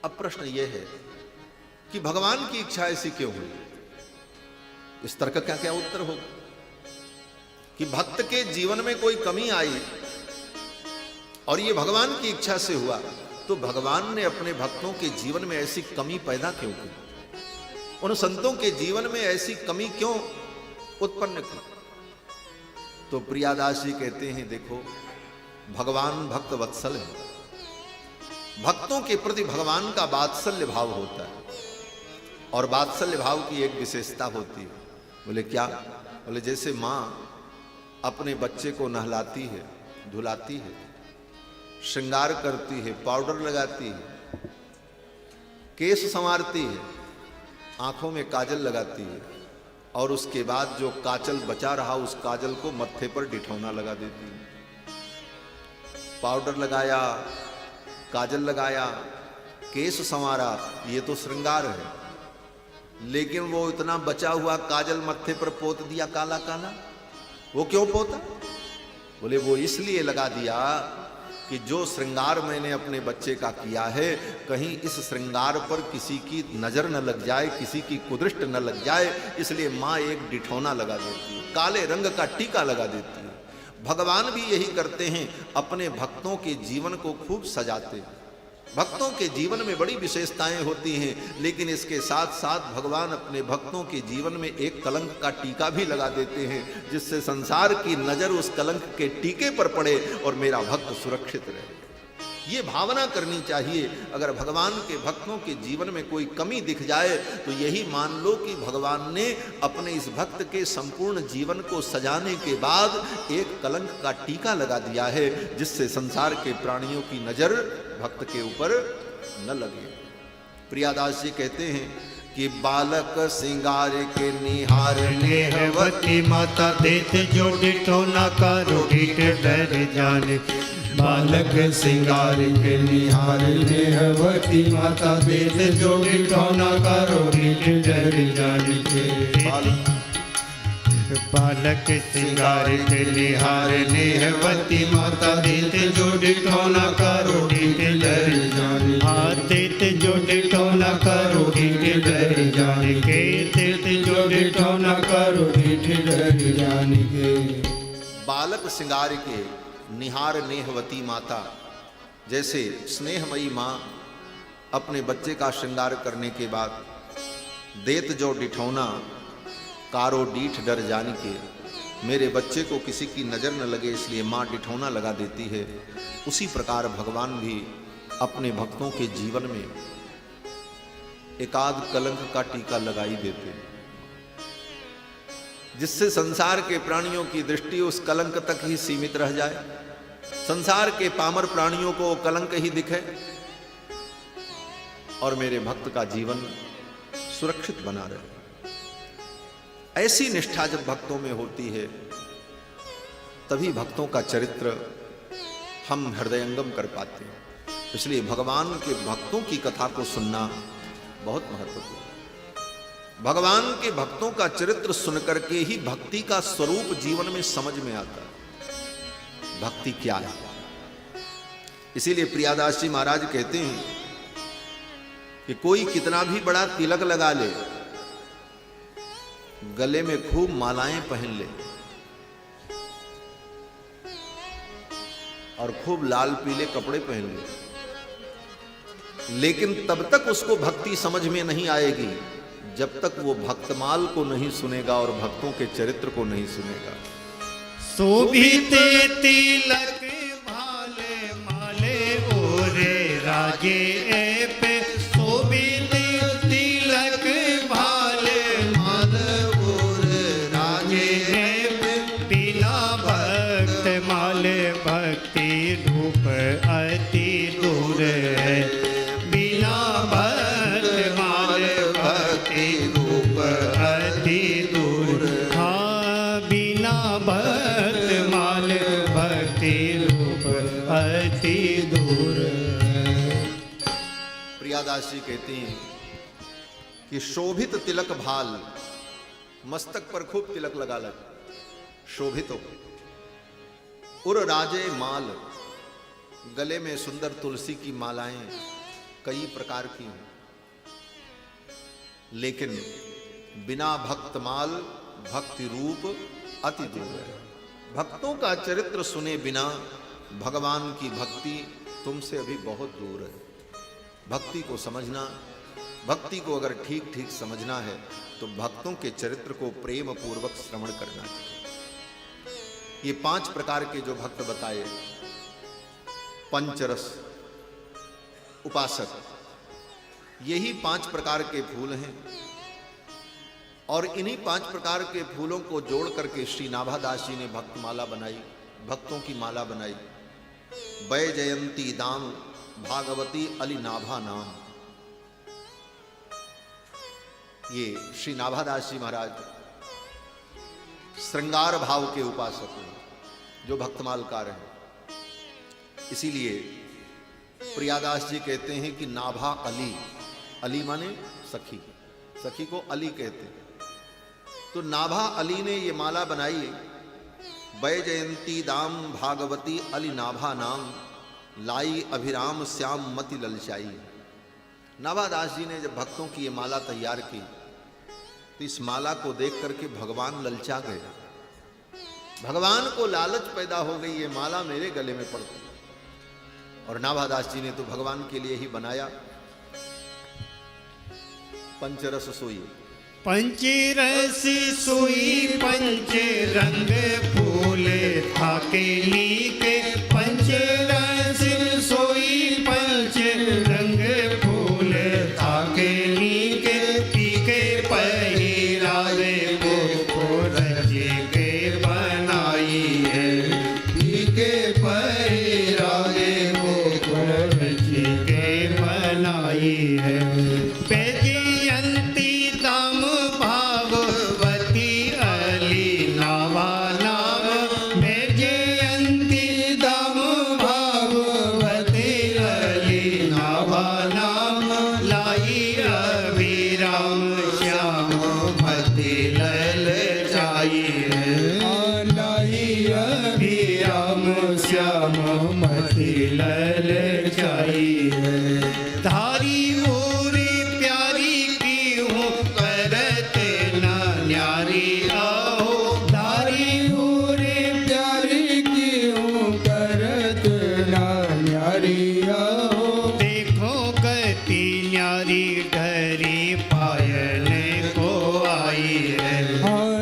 अब प्रश्न यह है कि भगवान की इच्छा ऐसी क्यों हुई? इस तर्क का क्या उत्तर होगा कि भक्त के जीवन में कोई कमी आई और ये भगवान की इच्छा से हुआ, तो भगवान ने अपने भक्तों के जीवन में ऐसी कमी पैदा क्यों की? उन संतों के जीवन में ऐसी कमी क्यों उत्पन्न की? तो प्रियादास जी कहते हैं, देखो भगवान भक्त वत्सल है। भक्तों के प्रति भगवान का वात्सल्य भाव होता है और वात्सल्य भाव की एक विशेषता होती है। बोले क्या? बोले जैसे माँ अपने बच्चे को नहलाती है, धुलाती है, श्रृंगार करती है, पाउडर लगाती है, केश संवारती है, आंखों में काजल लगाती है और उसके बाद जो काजल बचा रहा उस काजल को मत्थे पर डिठौना लगा देती है। पाउडर लगाया, काजल लगाया, केश संवारा, ये तो श्रृंगार है, लेकिन वो इतना बचा हुआ काजल मत्थे पर पोत दिया काला काला। वो क्यों पोता? बोले वो इसलिए लगा दिया कि जो श्रृंगार मैंने अपने बच्चे का किया है, कहीं इस श्रृंगार पर किसी की नजर न लग जाए, किसी की कुदृष्ट न लग जाए, इसलिए माँ एक डिठौना लगा देती है, काले रंग का टीका लगा देती है। भगवान भी यही करते हैं, अपने भक्तों के जीवन को खूब सजाते हैं। भक्तों के जीवन में बड़ी विशेषताएं होती हैं, लेकिन इसके साथ साथ भगवान अपने भक्तों के जीवन में एक कलंक का टीका भी लगा देते हैं, जिससे संसार की नजर उस कलंक के टीके पर पड़े और मेरा भक्त सुरक्षित रहे। ये भावना करनी चाहिए। अगर भगवान के भक्तों के जीवन में कोई कमी दिख जाए तो यही मान लो कि भगवान ने अपने इस भक्त के संपूर्ण जीवन को सजाने के बाद एक कलंक का टीका लगा दिया है, जिससे संसार के प्राणियों की नजर भक्त के ऊपर न लगे। प्रियादास जी कहते हैं कि बालक सिंगार के निहार नेहवती माता देत जो डिठो न करो डीठ डर जाने। बालक सिंगार के निहार नेहवती माता देत जो डिठो न करो डीठ डर जाने के। बालक सिंगार के निहार नेहवती माता देत जो डिठो न करो डीठ डर जाने। देत जो डिठो न करो डीठ डर जाने के। देत जो डिठो न करो डीठ डर जाने के। बालक सिंगार के निहार नेहवती माता, जैसे स्नेहमयी माँ अपने बच्चे का श्रृंगार करने के बाद देत जो डिठौना कारो डीठ डर जाने के, मेरे बच्चे को किसी की नज़र न लगे इसलिए माँ डिठौना लगा देती है, उसी प्रकार भगवान भी अपने भक्तों के जीवन में एकाध कलंक का टीका लगाई देते हैं, जिससे संसार के प्राणियों की दृष्टि उस कलंक तक ही सीमित रह जाए, संसार के पामर प्राणियों को कलंक ही दिखे और मेरे भक्त का जीवन सुरक्षित बना रहे। ऐसी निष्ठा जब भक्तों में होती है तभी भक्तों का चरित्र हम हृदयंगम कर पाते हैं। इसलिए भगवान के भक्तों की कथा को सुनना बहुत महत्वपूर्ण है। भगवान के भक्तों का चरित्र सुनकर के ही भक्ति का स्वरूप जीवन में समझ में आता है, भक्ति क्या है। इसीलिए प्रियादास जी महाराज कहते हैं कि कोई कितना भी बड़ा तिलक लगा ले, गले में खूब मालाएं पहन ले और खूब लाल पीले कपड़े पहन ले, लेकिन तब तक उसको भक्ति समझ में नहीं आएगी जब तक वो भक्तमाल को नहीं सुनेगा और भक्तों के चरित्र को नहीं सुनेगा। शोभिते तिलक भाले माले ओरे राजे पे। शोभिते तिलक भाले माले ओरे राजे पे। बिना भक्त माले भक्ति रूप अति दूर है। बिना भक्त माले भक्ति रूप अति दूर। हाँ बिना भक्त माल भक्ति रूप अति दूर। प्रियादास जी कहते हैं कि शोभित तिलक भाल, मस्तक पर खूब तिलक लगा लग, शोभित हो। उर राजे माल, गले में सुंदर तुलसी की मालाएं, कई प्रकार की हों, लेकिन बिना भक्तमाल भक्ति रूप अति दूर है। भक्तों का चरित्र सुने बिना भगवान की भक्ति तुमसे अभी बहुत दूर है। भक्ति को समझना, भक्ति को अगर ठीक ठीक समझना है तो भक्तों के चरित्र को प्रेम पूर्वक श्रवण करना चाहिए। ये 5 प्रकार के जो भक्त बताए, पंचरस उपासक, यही 5 प्रकार के फूल हैं। और इन्हीं 5 प्रकार के फूलों को जोड़ करके श्री नाभादास जी ने भक्तमाला बनाई, भक्तों की माला बनाई। वैजयंती दाम भागवती अली नाभा नाम। ये श्री नाभादास जी महाराज श्रृंगार भाव के उपासक हैं, जो भक्तमालकार हैं। इसीलिए प्रियादास जी कहते हैं कि नाभा अली, अली माने सखी, सखी को अली कहते हैं। तो नाभा अली ने ये माला बनाई, वैजयंती दाम भागवती अली नाभा नाम, लाई अभिराम श्याम मति ललचाई। नाभादास जी ने जब भक्तों की ये माला तैयार की तो इस माला को देख करके भगवान ललचा गए। भगवान को लालच पैदा हो गई, ये माला मेरे गले में पड़ती। और नाभादास जी ने तो भगवान के लिए ही बनाया। पंचरस सोई, पंचरस सोई पंच रंग फूल थाके लीके। पंचरस सोई पंच रंग फूल थाके लीके। पीके पहिरावे को रज के बनाई है। पीके पहिरावे को रज के बनाई है। वैजयंती दाम भागवती अली नाभा नाम। वैजयंती दाम भागवती अली नाभा नाम। लाई अभिराम श्याम मति ललचाई है। लाई अभिराम श्याम मति ललचाई है। धारी मोरी प्यारी की हूँ करत न न्यारी आओ। धारी मोरी प्यारी की हूँ करत न न्यारी आओ। देखो कति न्यारी ढरी पायल को आई है।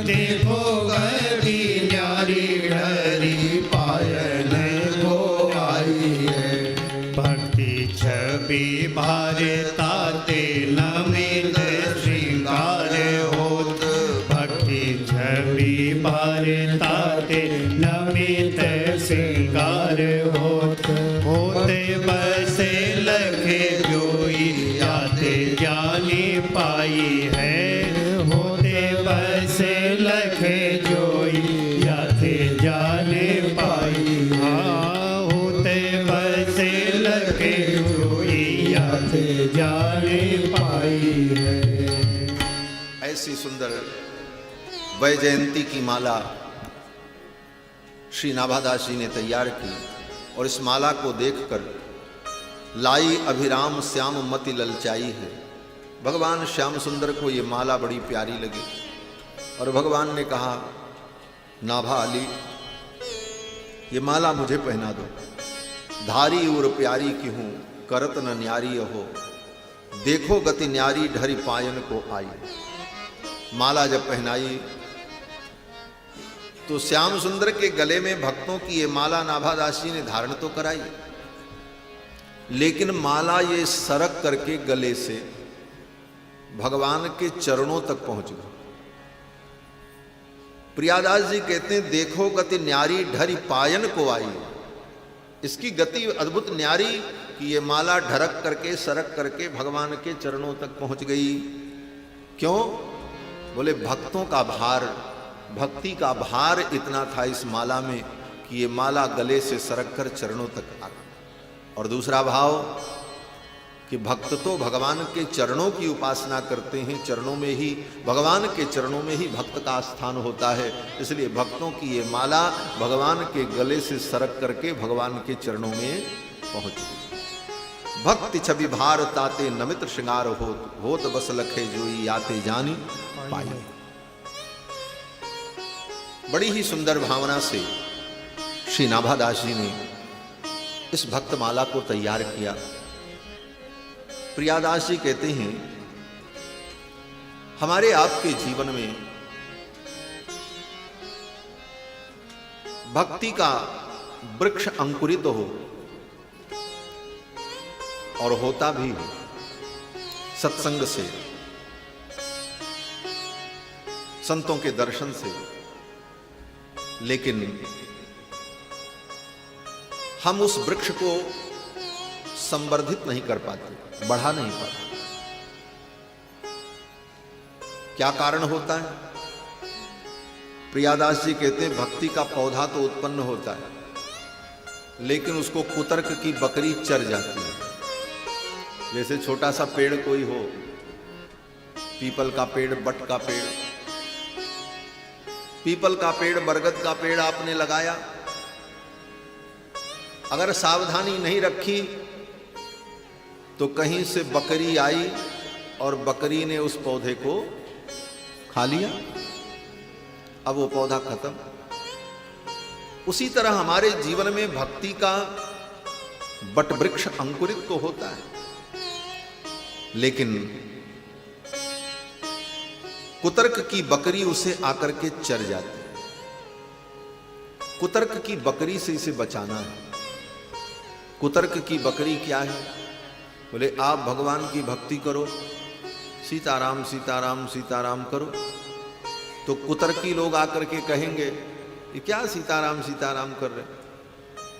देखो कति न्यारी ढरी पायल को आई है। भक्ति छवि भारताते नमित श्रृंगार होत। भक्ति छवि भारताते नमित श्रृंगार होत। होते बसे लखे जोई याते जानी पाई है। होते बसे लखे जोई याते जाने पाई। हाँ, होते बसे लखे जोई याते जाने पाई है। ऐसी सुंदर वैजयंती की माला श्री नाभादास जी ने तैयार की। और इस माला को देखकर लाई अभिराम श्याम मति ललचाई है। भगवान श्याम सुंदर को ये माला बड़ी प्यारी लगी और भगवान ने कहा, नाभा अली, ये माला मुझे पहना दो। धारी और प्यारी की हूँ करत न न्यारी हो। देखो गति न्यारी ढरी पायन को आई। माला जब पहनाई तो श्याम सुंदर के गले में भक्तों की ये माला नाभादास जी ने धारण तो कराई, लेकिन माला ये सरक करके गले से भगवान के चरणों तक पहुंच गई। प्रियादास जी कहते हैं, देखो गति न्यारी ढरी पायन को आई। इसकी गति अद्भुत न्यारी कि ये माला ढरक करके सरक करके भगवान के चरणों तक पहुंच गई। क्यों? बोले भक्तों का भार, भक्ति का भार इतना था इस माला में कि ये माला गले से सरक कर चरणों तक आ गई। और दूसरा भाव कि भक्त तो भगवान के चरणों की उपासना करते हैं, चरणों में ही, भगवान के चरणों में ही भक्त का स्थान होता है। इसलिए भक्तों की ये माला भगवान के गले से सरक करके भगवान के चरणों में पहुंच गई। भक्ति छवि भार ताते नमित श्रृंगार होत बस लखे जोई आते जानी पाई। बड़ी ही सुंदर भावना से श्री नाभादास जी ने इस भक्तमाला को तैयार किया। प्रियादास जी कहते हैं, हमारे आपके जीवन में भक्ति का वृक्ष अंकुरित हो और होता भी हो सत्संग से, संतों के दर्शन से, लेकिन हम उस वृक्ष को संवर्धित नहीं कर पाते, बढ़ा नहीं पाते। क्या कारण होता है? प्रियादास जी कहते हैं, भक्ति का पौधा तो उत्पन्न होता है, लेकिन उसको कुतर्क की बकरी चर जाती है। जैसे छोटा सा पेड़ कोई हो, पीपल का पेड़, बट का पेड़, पीपल का पेड़, बरगद का पेड़ आपने लगाया, अगर सावधानी नहीं रखी तो कहीं से बकरी आई और बकरी ने उस पौधे को खा लिया, अब वो पौधा खत्म। उसी तरह हमारे जीवन में भक्ति का बट वृक्ष अंकुरित तो होता है, लेकिन कुतर्क की बकरी उसे आकर के चर जाती है। कुतर्क की बकरी से इसे बचाना है। कुतर्क की बकरी क्या है? बोले आप भगवान की भक्ति करो, सीताराम सीताराम सीताराम करो, तो कुतर्की लोग आकर के कहेंगे ये क्या सीताराम सीताराम कर रहे,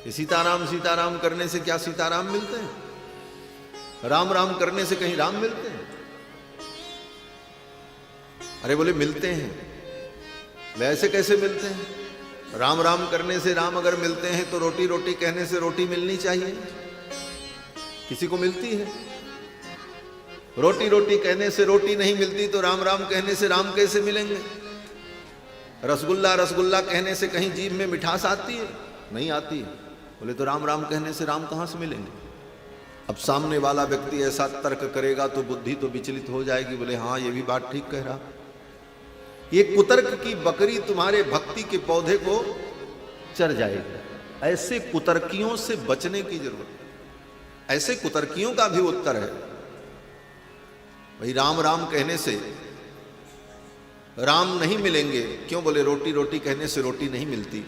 ये सीताराम सीताराम करने से क्या सीताराम मिलते हैं? राम राम करने से कहीं राम मिलते हैं? अरे बोले मिलते हैं। वैसे कैसे मिलते हैं? राम राम करने से राम अगर मिलते हैं तो रोटी रोटी कहने से रोटी मिलनी चाहिए, किसी को मिलती है? रोटी रोटी कहने से रोटी नहीं मिलती तो राम राम कहने से राम कैसे मिलेंगे? रसगुल्ला रसगुल्ला कहने से कहीं जीभ में मिठास आती है? नहीं आती है। बोले तो राम राम कहने से राम कहां से मिलेंगे? अब सामने वाला व्यक्ति ऐसा तर्क करेगा तो बुद्धि तो विचलित हो जाएगी। बोले हाँ ये भी बात ठीक कह रहा। ये कुतर्क की बकरी तुम्हारे भक्ति के पौधे को चर जाएगी। ऐसे कुतर्कियों से बचने की जरूरत है। ऐसे कुतर्कियों का भी उत्तर है, भाई राम राम कहने से राम नहीं मिलेंगे। क्यों? बोले रोटी रोटी कहने से रोटी नहीं मिलती।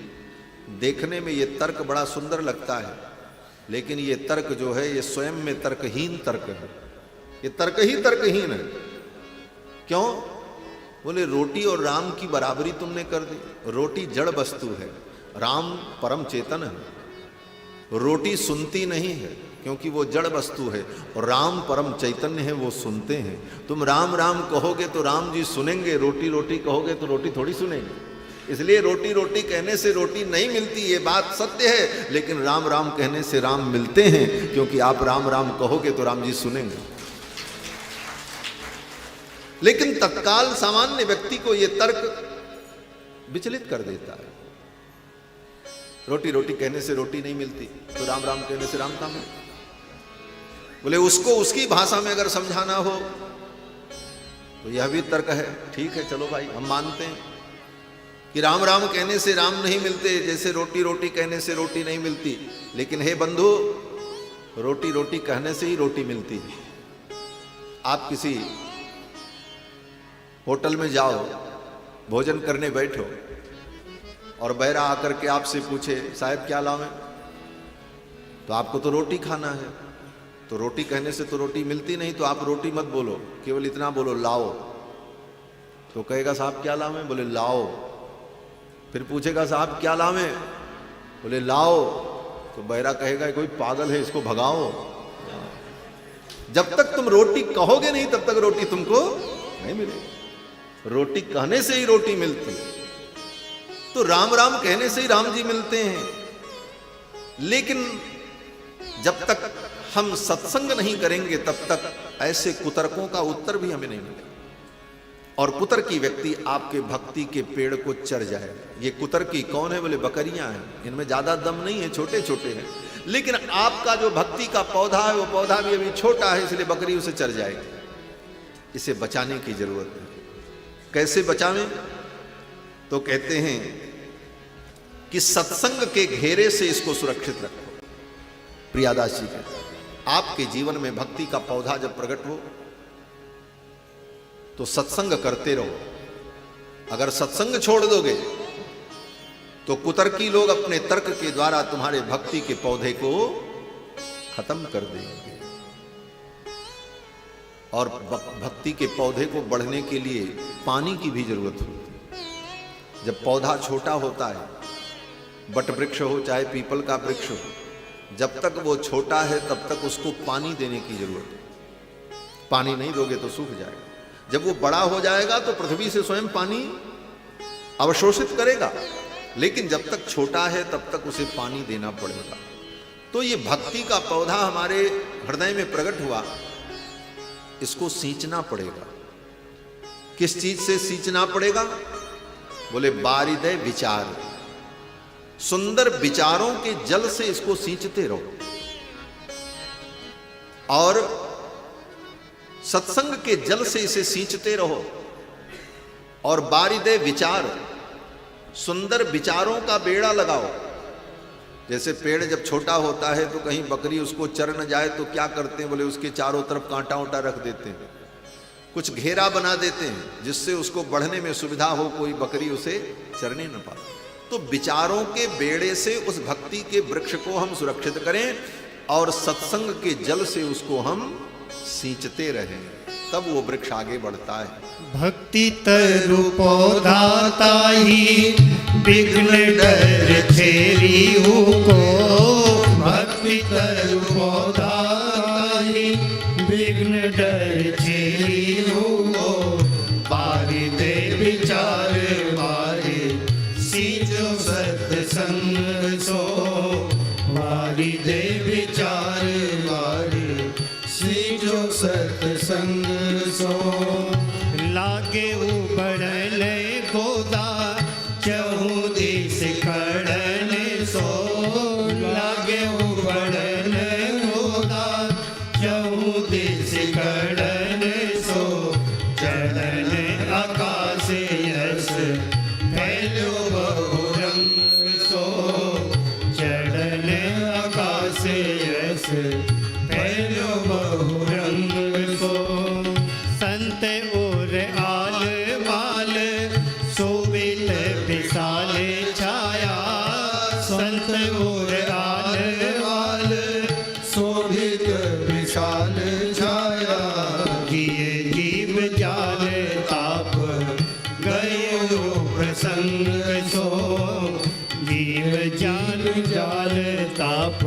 देखने में ये तर्क बड़ा सुंदर लगता है, लेकिन ये तर्क जो है ये स्वयं में तर्कहीन तर्क है। ये तर्क ही तर्कहीन है। क्यों? बोले रोटी और राम की बराबरी तुमने कर दी। रोटी जड़ वस्तु है, राम परम चेतन है। रोटी सुनती नहीं है क्योंकि वो जड़ वस्तु है, और राम परम चैतन्य है, वो सुनते हैं। तुम राम राम कहोगे तो राम जी सुनेंगे, रोटी रोटी कहोगे तो रोटी थोड़ी सुनेंगे। इसलिए रोटी रोटी कहने से रोटी नहीं मिलती, ये बात सत्य है, लेकिन राम राम कहने से राम मिलते हैं, क्योंकि आप राम राम कहोगे तो राम जी सुनेंगे। लेकिन तत्काल सामान्य व्यक्ति को यह तर्क विचलित कर देता है। रोटी रोटी कहने से रोटी नहीं मिलती तो राम राम कहने से राम कहां मिले? बोले उसको उसकी भाषा में अगर समझाना हो तो यह भी तर्क है। ठीक है, चलो भाई हम मानते हैं कि राम राम कहने से राम नहीं मिलते, जैसे रोटी रोटी कहने से रोटी नहीं मिलती। लेकिन हे बंधु, रोटी रोटी कहने से ही रोटी मिलती है। आप किसी होटल में जाओ, भोजन करने बैठो, और बैरा आकर के आपसे पूछे साहब क्या लावें, तो आपको तो रोटी खाना है। तो रोटी कहने से तो रोटी मिलती नहीं, तो आप रोटी मत बोलो, केवल इतना बोलो लाओ। तो कहेगा साहब क्या लावें? बोले लाओ। फिर पूछेगा साहब क्या लावें? बोले लाओ। तो बैरा कहेगा कोई पागल है, इसको भगाओ। जब तक तुम रोटी कहोगे नहीं तब तक रोटी तुमको नहीं मिलेगी। रोटी कहने से ही रोटी मिलती है। तो राम राम कहने से ही राम जी मिलते हैं। लेकिन जब तक हम सत्संग नहीं करेंगे तब तक ऐसे कुतर्कों का उत्तर भी हमें नहीं मिलेगा। और कुतर्की व्यक्ति आपके भक्ति के पेड़ को चर जाएगा। ये कुतर्की कौन है? बोले बकरियां हैं, इनमें ज्यादा दम नहीं है, छोटे छोटे हैं, लेकिन आपका जो भक्ति का पौधा है, वो पौधा भी अभी छोटा है, इसलिए बकरी उसे चर जाएगी। इसे बचाने की जरूरत है। कैसे बचावें? तो कहते हैं कि सत्संग के घेरे से इसको सुरक्षित रखो। प्रियादास जी कहते हैं आपके जीवन में भक्ति का पौधा जब प्रकट हो तो सत्संग करते रहो। अगर सत्संग छोड़ दोगे तो कुतर्की लोग अपने तर्क के द्वारा तुम्हारे भक्ति के पौधे को खत्म कर देंगे। और भक्ति के पौधे को बढ़ने के लिए पानी की भी जरूरत होती है। जब पौधा छोटा होता है, बट वृक्ष हो चाहे पीपल का वृक्ष हो, जब तक वो छोटा है तब तक उसको पानी देने की जरूरत है। पानी नहीं दोगे तो सूख जाएगा। जब वो बड़ा हो जाएगा तो पृथ्वी से स्वयं पानी अवशोषित करेगा, लेकिन जब तक छोटा है तब तक उसे पानी देना पड़ेगा। तो ये भक्ति का पौधा हमारे हृदय में प्रकट हुआ, इसको सींचना पड़ेगा। किस चीज से सींचना पड़ेगा? बोले बारिदे विचार, सुंदर विचारों के जल से इसको सींचते रहो। और सत्संग के जल से इसे सींचते रहो। और बारिदे विचार, सुंदर विचारों का बेड़ा लगाओ। जैसे पेड़ जब छोटा होता है तो कहीं बकरी उसको चर न जाए तो क्या करते हैं? बोले उसके चारों तरफ कांटा उंटा रख देते हैं, कुछ घेरा बना देते हैं जिससे उसको बढ़ने में सुविधा हो, कोई बकरी उसे चरने न पाए। तो विचारों के बेड़े से उस भक्ति के वृक्ष को हम सुरक्षित करें और सत्संग के जल से उसको हम सींचते रहें, तब वो वृक्ष आगे बढ़ता है। भक्ति तरु पौधा ताही विघ्न डर छेरी को। भक्ति तरु पौधा ताही विघ्न डर छेरी को। बारी दे विचार बारी सींचो सत्संग सो। बारी दे विचार बारी सींचो सत्संग सो। लागे उबड़ल गोदा चहु दिस खड़न सो। लागे उबड़ल गोदा चहु दिस खड़न सो। चढ़न आकाश यश फैलो बहुरंग सो। चढ़न आकाश यश फैलो बहुरंग सो। संत और आल माल शोभित विशाल छाया। संत और आल माल शोभित विशाल छाया। जिए जीव जाल ताप गयो प्रसंग सो। जीव जाल जाल ताप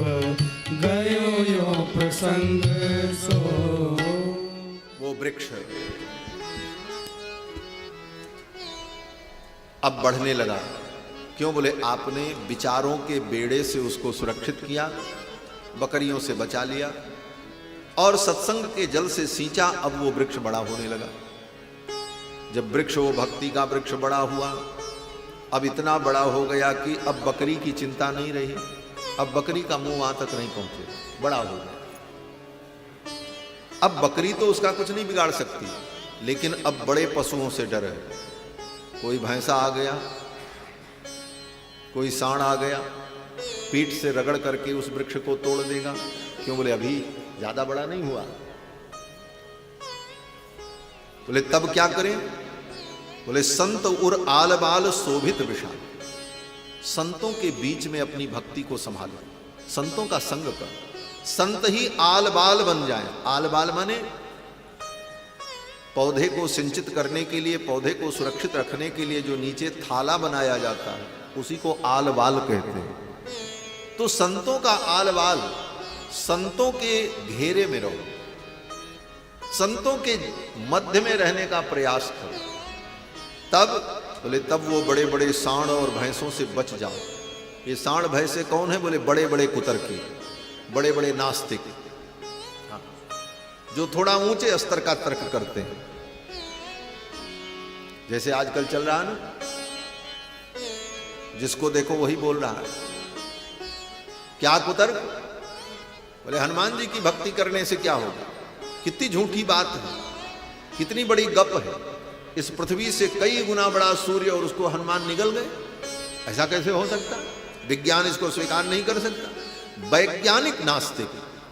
गयो यो प्रसंग सो। वो वृक्ष अब बढ़ने लगा। क्यों? बोले आपने विचारों के बेड़े से उसको सुरक्षित किया, बकरियों से बचा लिया और सत्संग के जल से सींचा। अब वो वृक्ष बड़ा होने लगा। जब वृक्ष वो भक्ति का वृक्ष बड़ा हुआ, अब इतना बड़ा हो गया कि अब बकरी की चिंता नहीं रही। अब बकरी का मुंह वहां तक नहीं पहुंचे, बड़ा हो गया। अब बकरी तो उसका कुछ नहीं बिगाड़ सकती, लेकिन अब बड़े पशुओं से डर है। कोई भैंसा आ गया, कोई सांड आ गया, पीठ से रगड़ करके उस वृक्ष को तोड़ देगा। क्यों? बोले अभी ज्यादा बड़ा नहीं हुआ। बोले तब क्या करें? बोले संत उर आल बाल शोभित विशाल। संतों के बीच में अपनी भक्ति को संभालो, संतों का संग कर। संत ही आल बाल बन जाए। आल बाल माने पौधे को सिंचित करने के लिए, पौधे को सुरक्षित रखने के लिए जो नीचे थाला बनाया जाता है, उसी को आल बाल कहते हैं। तो संतों का आल बाल, संतों के घेरे में रहो, संतों के मध्य में रहने का प्रयास करो। तब बोले तब वो बड़े बड़े सांड और भैंसों से बच जाओ। ये सांड भैंसे कौन है? बोले बड़े बड़े कुतर्की, बड़े बड़े नास्तिक, जो थोड़ा ऊंचे स्तर का तर्क करते हैं। जैसे आजकल चल रहा है ना, जिसको देखो वही बोल रहा है। क्या कुतर्क? बोले हनुमान जी की भक्ति करने से क्या होगा? कितनी झूठी बात है, कितनी बड़ी गप है। इस पृथ्वी से कई गुना बड़ा सूर्य और उसको हनुमान निगल गए, ऐसा कैसे हो सकता? विज्ञान इसको स्वीकार नहीं कर सकता। वैज्ञानिक नास्तिक,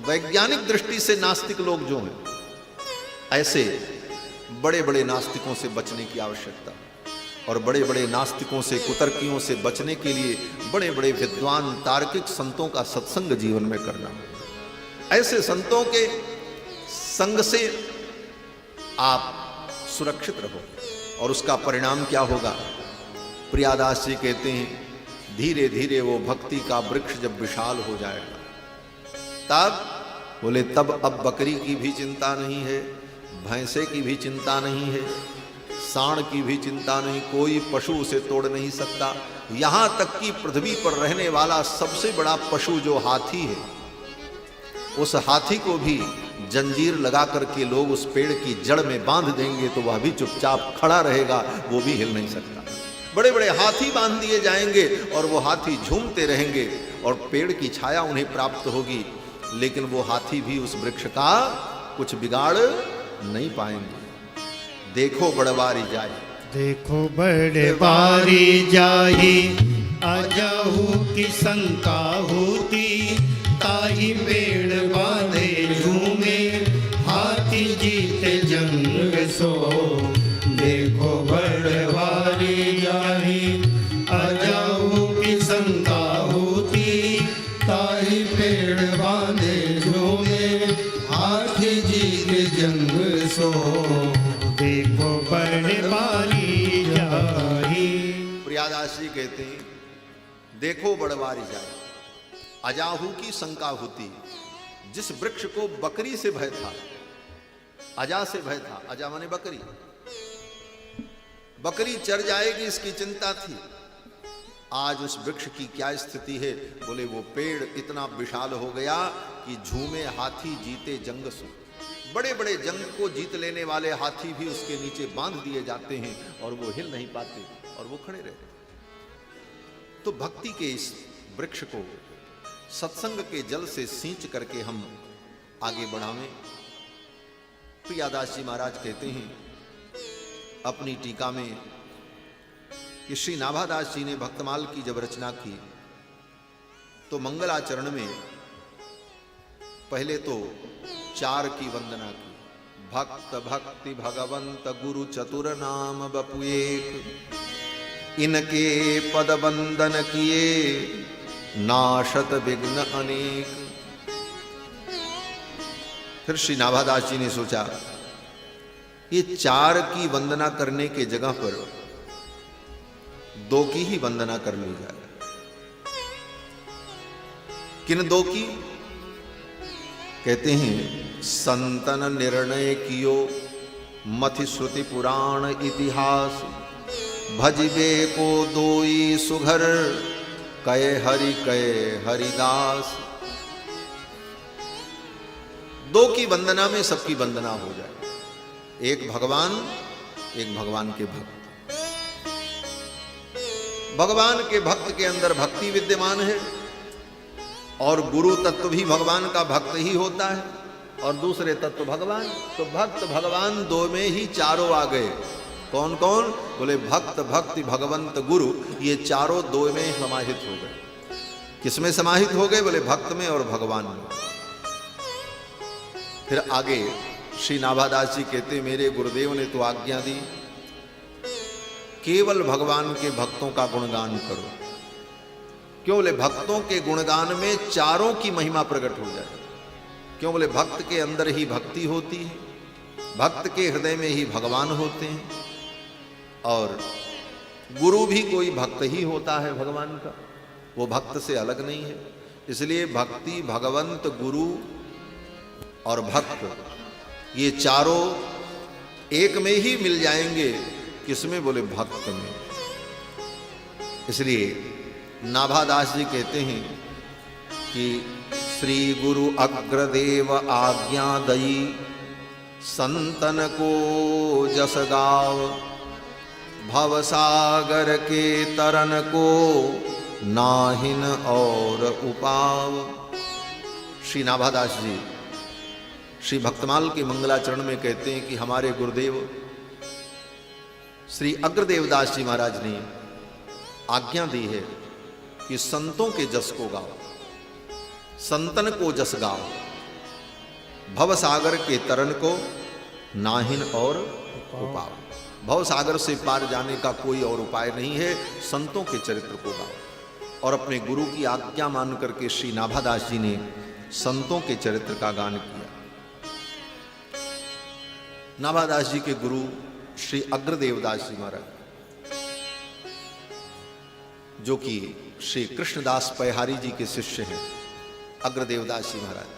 वैज्ञानिक दृष्टि से नास्तिक लोग जो हैं, ऐसे बड़े बड़े नास्तिकों से बचने की आवश्यकता है। और बड़े बड़े नास्तिकों से, कुतर्कियों से बचने के लिए बड़े बड़े विद्वान तार्किक संतों का सत्संग जीवन में करना। ऐसे संतों के संग से आप सुरक्षित रहो। और उसका परिणाम क्या होगा? प्रियादास जी कहते हैं धीरे धीरे वो भक्ति का वृक्ष जब विशाल हो जाएगा, तब बोले तब अब बकरी की भी चिंता नहीं है, भैंसे की भी चिंता नहीं है, सांड की भी चिंता नहीं, कोई पशु उसे तोड़ नहीं सकता। यहां तक कि पृथ्वी पर रहने वाला सबसे बड़ा पशु जो हाथी है, उस हाथी को भी जंजीर लगा करके लोग उस पेड़ की जड़ में बांध देंगे तो वह भी चुपचाप खड़ा रहेगा, वो भी हिल नहीं सकता। बड़े बड़े हाथी बांध दिए जाएंगे और वो हाथी झूमते रहेंगे और पेड़ की छाया उन्हें प्राप्त होगी, लेकिन वो हाथी भी उस वृक्ष का कुछ बिगाड़ नहीं पाएंगे। देखो बड़वारी जाए, देखो बड़वारी जाई, अजाहू की शंका होती, ताई पेड़ बांधे झूमे, हाथी जीते जंग सो। देखो बड़वारी जाई, अजाहू की शंका होती, ताई पेड़ बांधे झूमे, हाथी जीते जंग सो। देखो बड़वारी जाई। प्रियादास जी कहते हैं देखो बड़वारी जाए, अजाहू की शंका होती। जिस वृक्ष को बकरी से भय था, अजा से भय था, अजा माने बकरी, बकरी चर जाएगी इसकी चिंता थी, आज उस वृक्ष की क्या स्थिति है? बोले वो पेड़ इतना विशाल हो गया कि झूमे हाथी जीते जंग सो। बड़े बड़े जंग को जीत लेने वाले हाथी भी उसके नीचे बांध दिए जाते हैं और वो हिल नहीं पाते और वो खड़े रहते। तो भक्ति के इस वृक्ष को सत्संग के जल से सींच करके हम आगे बढ़ावें। प्रियादास जी महाराज कहते हैं अपनी टीका में कि श्री नाभादास जी ने भक्तमाल की जब रचना की तो मंगलाचरण में पहले तो 4 की वंदना की। भक्त भक्ति भगवंत गुरु चतुर नाम बपु एक, इनके पद वंदन किए नाशत विघ्न अनेक। फिर श्री नाभादास जी ने सोचा ये 4 की वंदना करने के जगह पर 2 की ही वंदना कर ली जाए। किन 2 की? कहते हैं संतन निर्णय कियो मथि श्रुति पुराण इतिहास, भजबे को 2 सुघर कये हरिदास। 2 की वंदना में सबकी वंदना हो जाए, एक भगवान, एक भगवान के भक्त। भगवान के भक्त के अंदर भक्ति विद्यमान है और गुरु तत्व भी भगवान का भक्त ही होता है और दूसरे तत्व भगवान। तो भक्त भगवान 2 में ही चारों आ गए। कौन कौन? बोले भक्त भक्ति भगवंत गुरु, ये चारों 2 में समाहित हो गए। किसमें समाहित हो गए? बोले भक्त में और भगवान में। फिर आगे श्री नाभादास जी कहते मेरे गुरुदेव ने तो आज्ञा दी केवल भगवान के भक्तों का गुणगान करो। क्यों? बोले भक्तों के गुणगान में चारों की महिमा प्रकट हो जाए। क्यों? बोले भक्त के अंदर ही भक्ति होती है, भक्त के हृदय में ही भगवान होते हैं और गुरु भी कोई भक्त ही होता है भगवान का, वो भक्त से अलग नहीं है। इसलिए भक्ति भगवंत गुरु और भक्त ये चारों एक में ही मिल जाएंगे। किसमें? बोले भक्त में। इसलिए नाभादास जी कहते हैं कि श्री गुरु अग्रदेव आज्ञा दई, संतन को जस गाव, भवसागर के तरन को नाहिन और उपाव। श्री नाभादास जी श्री भक्तमाल के मंगलाचरण में कहते हैं कि हमारे गुरुदेव श्री अग्रदेवदास जी महाराज ने आज्ञा दी है कि संतों के जस को गाओ, संतन को जस गाओ, भव सागर के तरन को नाहिन और उपाओ। भव सागर से पार जाने का कोई और उपाय नहीं है, संतों के चरित्र को गाओ। और अपने गुरु की आज्ञा मान करके श्री नाभादास जी ने संतों के चरित्र का गान किया। नाभादास जी के गुरु श्री अग्रदेवदास जी महाराज, जो कि श्री कृष्णदास पैहारी जी के शिष्य हैं, अग्रदेवदास जी महाराज,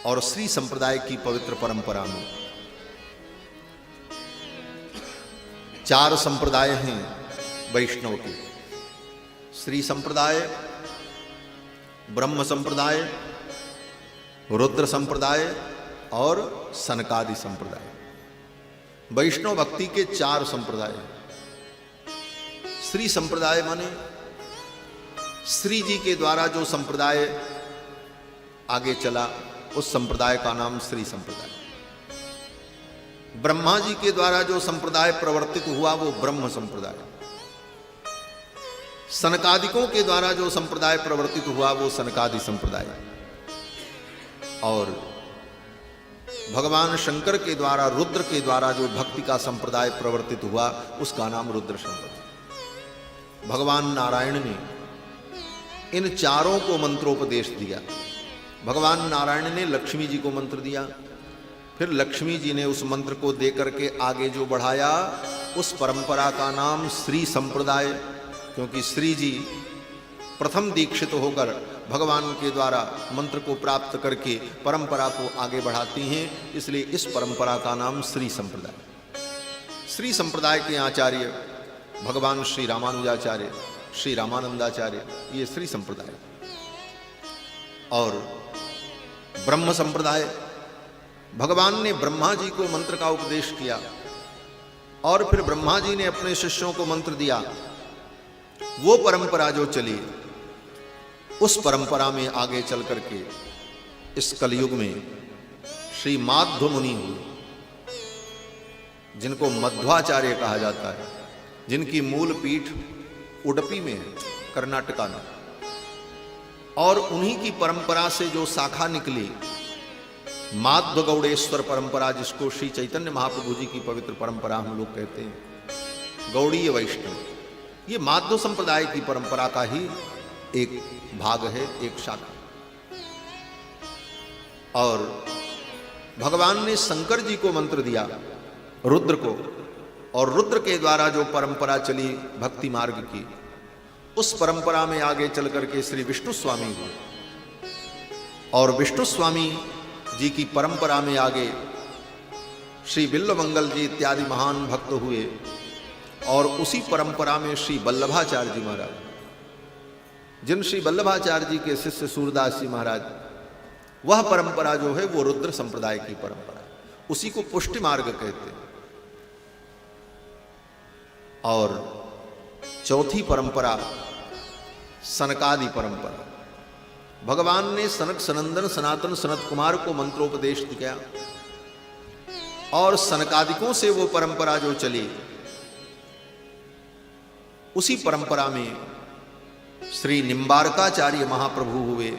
और श्री संप्रदाय की पवित्र परंपरा में 4 संप्रदाय हैं वैष्णव के। श्री संप्रदाय, ब्रह्म संप्रदाय, रुद्र संप्रदाय और सनकादि संप्रदाय। वैष्णव भक्ति के 4 संप्रदाय हैं। श्री संप्रदाय माने श्री जी के द्वारा जो संप्रदाय आगे चला, उस संप्रदाय का नाम श्री संप्रदाय। ब्रह्मा जी के द्वारा जो संप्रदाय प्रवर्तित हुआ वो ब्रह्म संप्रदाय। सनकादिकों के द्वारा जो संप्रदाय प्रवर्तित हुआ वो सनकादि संप्रदाय। और भगवान शंकर के द्वारा, रुद्र के द्वारा जो भक्ति का संप्रदाय प्रवर्तित हुआ उसका नाम रुद्र संप्रदाय। भगवान नारायण ने इन 4 को मंत्रोपदेश दिया। भगवान नारायण ने लक्ष्मी जी को मंत्र दिया, फिर लक्ष्मी जी ने उस मंत्र को दे करके आगे जो बढ़ाया, उस परंपरा का नाम श्री संप्रदाय। क्योंकि श्री जी प्रथम दीक्षित होकर भगवान के द्वारा मंत्र को प्राप्त करके परंपरा को आगे बढ़ाती हैं, इसलिए इस परंपरा का नाम श्री संप्रदाय। श्री संप्रदाय के आचार्य भगवान श्री रामानुजाचार्य, श्री रामानंदाचार्य, ये श्री संप्रदाय। और ब्रह्म संप्रदाय, भगवान ने ब्रह्मा जी को मंत्र का उपदेश किया और फिर ब्रह्मा जी ने अपने शिष्यों को मंत्र दिया। वो परंपरा जो चली, उस परंपरा में आगे चल करके इस कलयुग में श्री माध्व मुनि हुए, जिनको मध्वाचार्य कहा जाता है, जिनकी मूल पीठ उडुपी में है, कर्नाटका में। और उन्हीं की परंपरा से जो शाखा निकली, माध्व गौड़ेश्वर परंपरा, जिसको श्री चैतन्य महाप्रभु जी की पवित्र परंपरा हम लोग कहते हैं, गौड़ीय वैष्णव, ये माध्व संप्रदाय की परंपरा का ही एक भाग है, एक शाखा। और भगवान ने शंकर जी को मंत्र दिया, रुद्र को, और रुद्र के द्वारा जो परंपरा चली भक्ति मार्ग की, उस परंपरा में आगे चल करके श्री विष्णु स्वामी हुए। और विष्णु स्वामी जी की परंपरा में आगे श्री बिल्वमंगल जी इत्यादि महान भक्त हुए। और उसी परंपरा में श्री वल्लभाचार्य जी महाराज, जिन श्री वल्लभाचार्य जी के शिष्य सूरदास जी महाराज, वह परंपरा जो है वो रुद्र संप्रदाय की परंपरा, उसी को पुष्टि मार्ग कहते हैं। और चौथी परंपरा सनकादि परंपरा। भगवान ने सनक सनंदन सनातन सनत कुमार को मंत्रोपदेश दिया और सनकादिकों से वो परंपरा जो चली, उसी परंपरा में श्री निम्बारकाचार्य महाप्रभु हुए,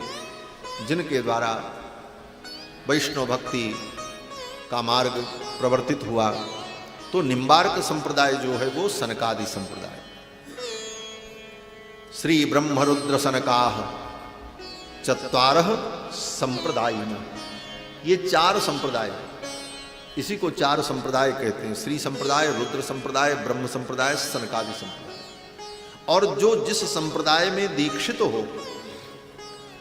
जिनके द्वारा वैष्णव भक्ति का मार्ग प्रवर्तित हुआ। तो निम्बार्क संप्रदाय जो है वो सनकादि संप्रदाय। श्री ब्रह्मरुद्र सनकाः चत्वारः संप्रदायिनः, ये 4 संप्रदाय, इसी को 4 संप्रदाय कहते हैं। श्री संप्रदाय, रुद्र संप्रदाय, ब्रह्म संप्रदाय, सनकादि संप्रदाय। और जो जिस संप्रदाय में दीक्षित हो,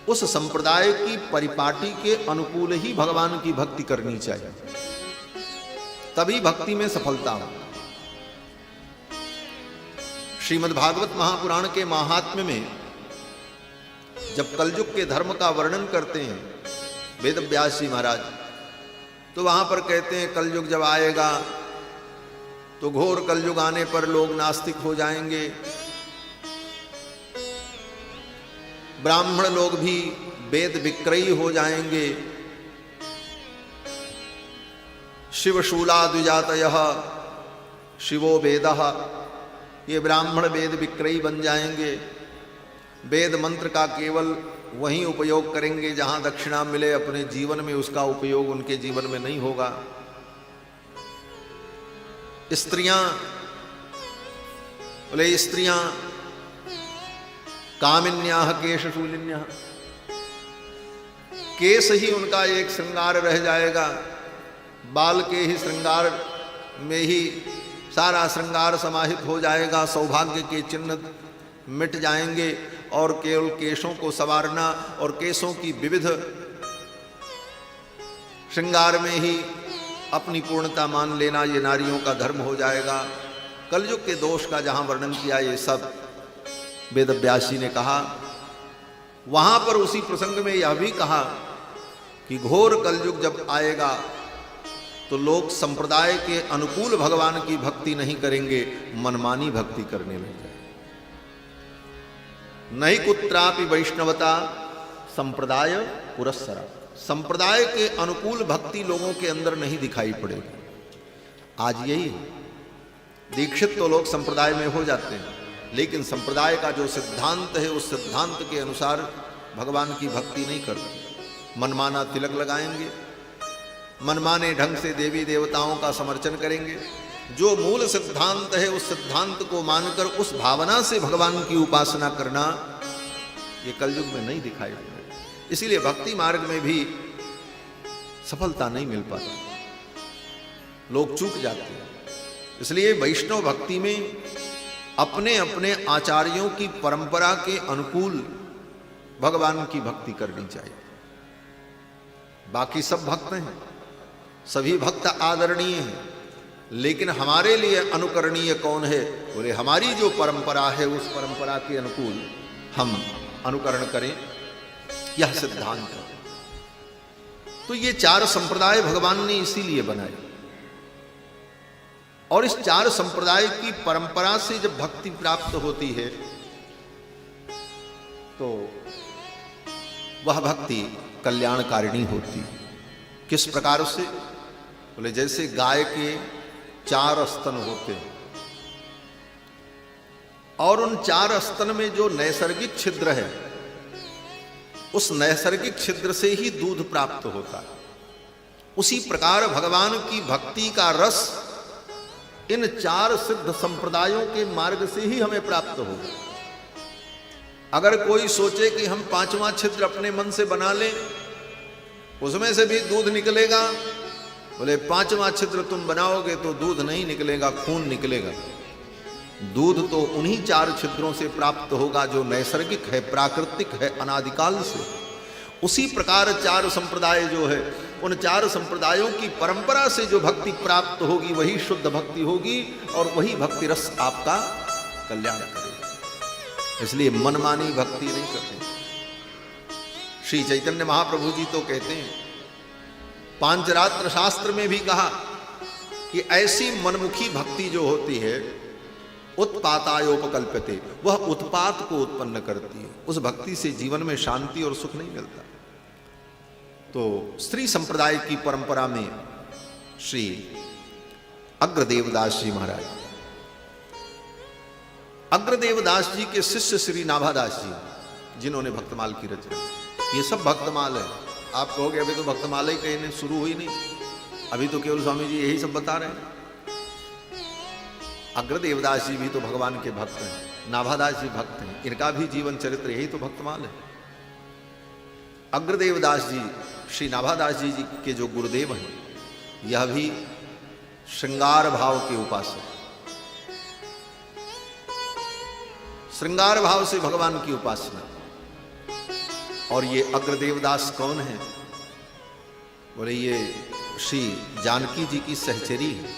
उस संप्रदाय की परिपाटी के अनुकूल ही भगवान की भक्ति करनी चाहिए, तभी भक्ति में सफलता हो। श्रीमद् भागवत महापुराण के महात्म्य में जब कलयुग के धर्म का वर्णन करते हैं वेदव्यास जी महाराज, तो वहां पर कहते हैं कलयुग जब आएगा तो घोर कलयुग आने पर लोग नास्तिक हो जाएंगे, ब्राह्मण लोग भी वेद विक्रयी हो जाएंगे। शिवशूला द्विजातयः शिवो वेदः, ये ब्राह्मण वेद विक्रयी बन जाएंगे। वेद मंत्र का केवल वहीं उपयोग करेंगे जहां दक्षिणा मिले, अपने जीवन में उसका उपयोग उनके जीवन में नहीं होगा। स्त्रियां, बोले स्त्रियां कामिन्याः केशशूलिन्याः, केश ही उनका एक श्रृंगार रह जाएगा। बाल के ही श्रृंगार में ही सारा श्रृंगार समाहित हो जाएगा। सौभाग्य के चिन्ह मिट जाएंगे और केवल केशों को संवारना और केशों की विविध श्रृंगार में ही अपनी पूर्णता मान लेना, ये नारियों का धर्म हो जाएगा। कलयुग के दोष का जहां वर्णन किया ये सब वेद व्यास जी ने कहा, वहां पर उसी प्रसंग में यह भी कहा कि घोर कलयुग जब आएगा तो लोग संप्रदाय के अनुकूल भगवान की भक्ति नहीं करेंगे, मनमानी भक्ति करने लग जाए। नहीं कुत्रापि वैष्णवता संप्रदाय पुरस्सरा, संप्रदाय के अनुकूल भक्ति लोगों के अंदर नहीं दिखाई पड़ेगी। आज यही दीक्षित तो लोग संप्रदाय में हो जाते हैं, लेकिन संप्रदाय का जो सिद्धांत है उस सिद्धांत के अनुसार भगवान की भक्ति नहीं करते। मनमाना तिलक लगाएंगे, मनमाने ढंग से देवी देवताओं का समर्चन करेंगे। जो मूल सिद्धांत है उस सिद्धांत को मानकर उस भावना से भगवान की उपासना करना, ये कलयुग में नहीं दिखाई देगा। इसीलिए भक्ति मार्ग में भी सफलता नहीं मिल पाती, लोग चूक जाते हैं। इसलिए वैष्णव भक्ति में अपने अपने आचार्यों की परंपरा के अनुकूल भगवान की भक्ति करनी चाहिए। बाकी सब भक्त हैं, सभी भक्त आदरणीय हैं, लेकिन हमारे लिए अनुकरणीय कौन है? बोले हमारी जो परंपरा है उस परंपरा के अनुकूल हम अनुकरण करें, यह सिद्धांत है। तो ये चार संप्रदाय भगवान ने इसीलिए बनाए, और इस चार संप्रदाय की परंपरा से जब भक्ति प्राप्त होती है तो वह भक्ति कल्याणकारिणी होती है। किस प्रकार से? बोले जैसे गाय के 4 स्तन होते हैं और उन 4 स्तन में जो नैसर्गिक छिद्र है उस नैसर्गिक छिद्र से ही दूध प्राप्त होता है, उसी प्रकार भगवान की भक्ति का रस इन 4 सिद्ध संप्रदायों के मार्ग से ही हमें प्राप्त होगा। अगर कोई सोचे कि हम 5वां छिद्र अपने मन से बना लें, उसमें से भी दूध निकलेगा, बोले 5वां छिद्र तुम बनाओगे तो दूध नहीं निकलेगा, खून निकलेगा। दूध तो उन्हीं 4 छिद्रों से प्राप्त होगा जो नैसर्गिक है, प्राकृतिक है, अनादिकाल से। उसी प्रकार 4 संप्रदाय जो है, उन 4 संप्रदायों की परंपरा से जो भक्ति प्राप्त होगी वही शुद्ध भक्ति होगी और वही भक्ति रस आपका कल्याण करेगा। इसलिए मनमानी भक्ति नहीं करते। श्री चैतन्य महाप्रभु जी तो कहते हैं, पांचरात्र शास्त्र में भी कहा कि ऐसी मनमुखी भक्ति जो होती है उत्पातायोपकल्प्यते, वह उत्पात को उत्पन्न करती है। उस भक्ति से जीवन में शांति और सुख नहीं मिलता। तो स्त्री संप्रदाय की परंपरा में श्री अग्रदेवदास जी महाराज, अग्रदेवदास जी के शिष्य श्री नाभादास जी, जिन्होंने भक्तमाल की रचना, ये सब भक्तमाल है। आप कहोगे अभी तो भक्तमाल ही कहीं शुरू हुई नहीं, अभी तो केवल स्वामी जी यही सब बता रहे हैं। अग्रदेवदास जी भी तो भगवान के भक्त हैं, नाभादास जी भक्त हैं, इनका भी जीवन चरित्र यही तो भक्तमाल है। अग्रदेवदास जी श्री नाभादास जी के जो गुरुदेव हैं, यह भी श्रृंगार भाव के उपासक, श्रृंगार भाव से भगवान की उपासना। और ये अग्रदेवदास कौन है? बोले ये श्री जानकी जी की सहचरी है,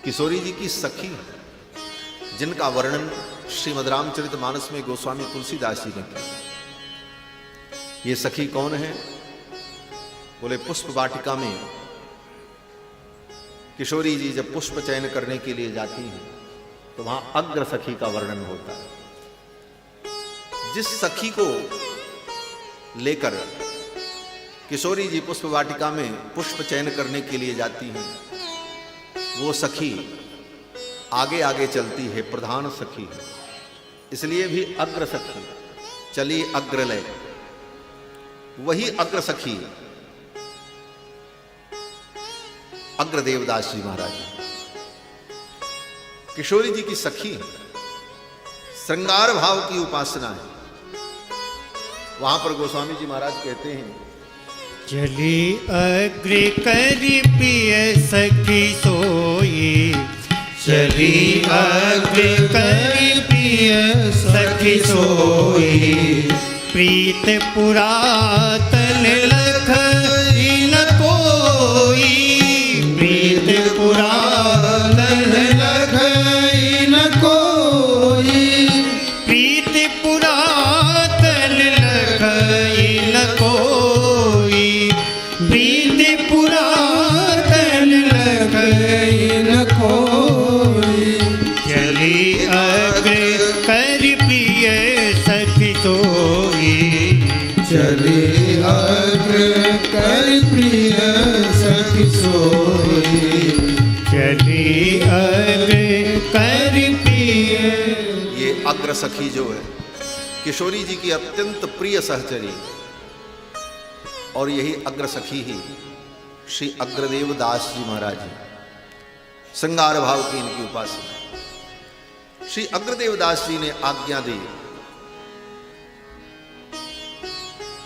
किशोरी जी की सखी है, जिनका वर्णन श्रीमद् रामचरितमानस में गोस्वामी तुलसीदास जी ने किया। ये सखी कौन है? बोले पुष्प वाटिका में किशोरी जी जब पुष्प चयन करने के लिए जाती हैं तो वहां अग्र सखी का वर्णन होता है। जिस सखी को लेकर किशोरी जी पुष्प वाटिका में पुष्प चयन करने के लिए जाती हैं, वो सखी आगे आगे चलती है, प्रधान सखी है, इसलिए भी अग्र सखी, चली अग्रलय। वही अग्र सखी अग्रदेवदास जी महाराज, किशोरी जी की सखी, श्रृंगार भाव की उपासना है। वहां पर गोस्वामी जी महाराज कहते हैं, चली अग्र करि प्रिय सखी सोई, चली अग्र करि प्रिय सखी सोई, प्रीत पुरातन लखई न कोई, प्रीत पुरातन लखई न कोई, प्रीत पुरातन लखई न कोई, प्रीत पुरातन लखई न कोई, चली अग्र करि प्रिय सखी सोई, चली अग्र करि प्रिय सखी सोई, चली अग्र करि प्रिय। ये अग्र सखी जो है किशोरी जी की अत्यंत प्रिय सहचरी, और यही अग्र सखी ही श्री अग्रदेव दास जी महाराज हैं। श्रृंगार भाव की इनकी उपासना। श्री अग्रदेव दास जी ने आज्ञा दी,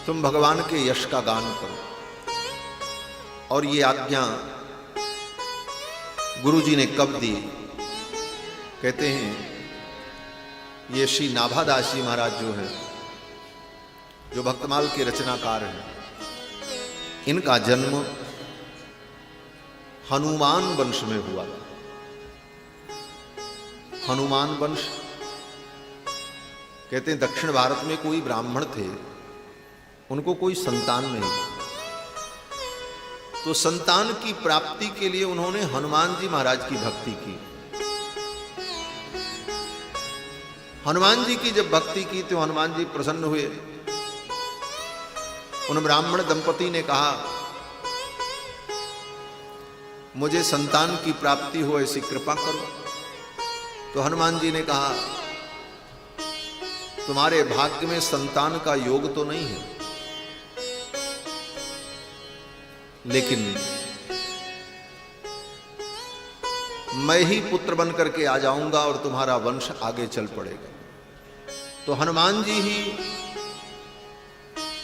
तुम भगवान के यश का गान करो, और ये आज्ञा गुरु जी ने कब दी? कहते हैं ये श्री नाभादास जी महाराज जो है, जो भक्तमाल के रचनाकार हैं, इनका जन्म हनुमान वंश में हुआ। हनुमान वंश कहते हैं दक्षिण भारत में कोई ब्राह्मण थे, उनको कोई संतान नहीं, तो संतान की प्राप्ति के लिए उन्होंने हनुमान जी महाराज की भक्ति की। हनुमान जी की जब भक्ति की तो हनुमान जी प्रसन्न हुए। उन ब्राह्मण दंपति ने कहा, मुझे संतान की प्राप्ति हो ऐसी कृपा करो। तो हनुमान जी ने कहा, तुम्हारे भाग्य में संतान का योग तो नहीं है, लेकिन मैं ही पुत्र बन करके आ जाऊंगा और तुम्हारा वंश आगे चल पड़ेगा। तो हनुमान जी ही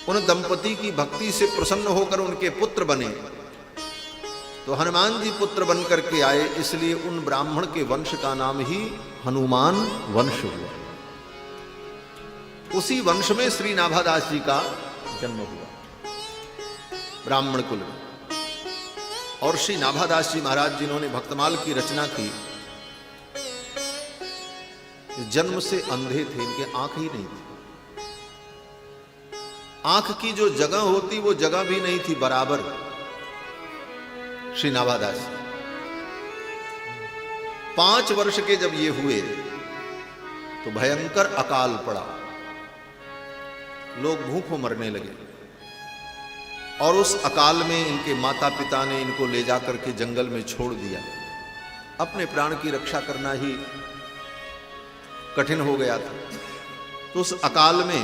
उन दंपति की भक्ति से प्रसन्न होकर उनके पुत्र बने। तो हनुमान जी पुत्र बन करके आए, इसलिए उन ब्राह्मण के वंश का नाम ही हनुमान वंश हुआ। उसी वंश में श्री नाभादास जी का जन्म हुआ, ब्राह्मण कुल में। और श्री नाभादास जी महाराज जिन्होंने भक्तमाल की रचना की, जन्म से अंधे थे, इनके आंख ही नहीं थी। आंख की जो जगह होती वो जगह भी नहीं थी बराबर। श्री नाभादास 5 वर्ष के जब ये हुए तो भयंकर अकाल पड़ा, लोग भूखों मरने लगे। और उस अकाल में इनके माता पिता ने इनको ले जाकर के जंगल में छोड़ दिया। अपने प्राण की रक्षा करना ही कठिन हो गया था। तो उस अकाल में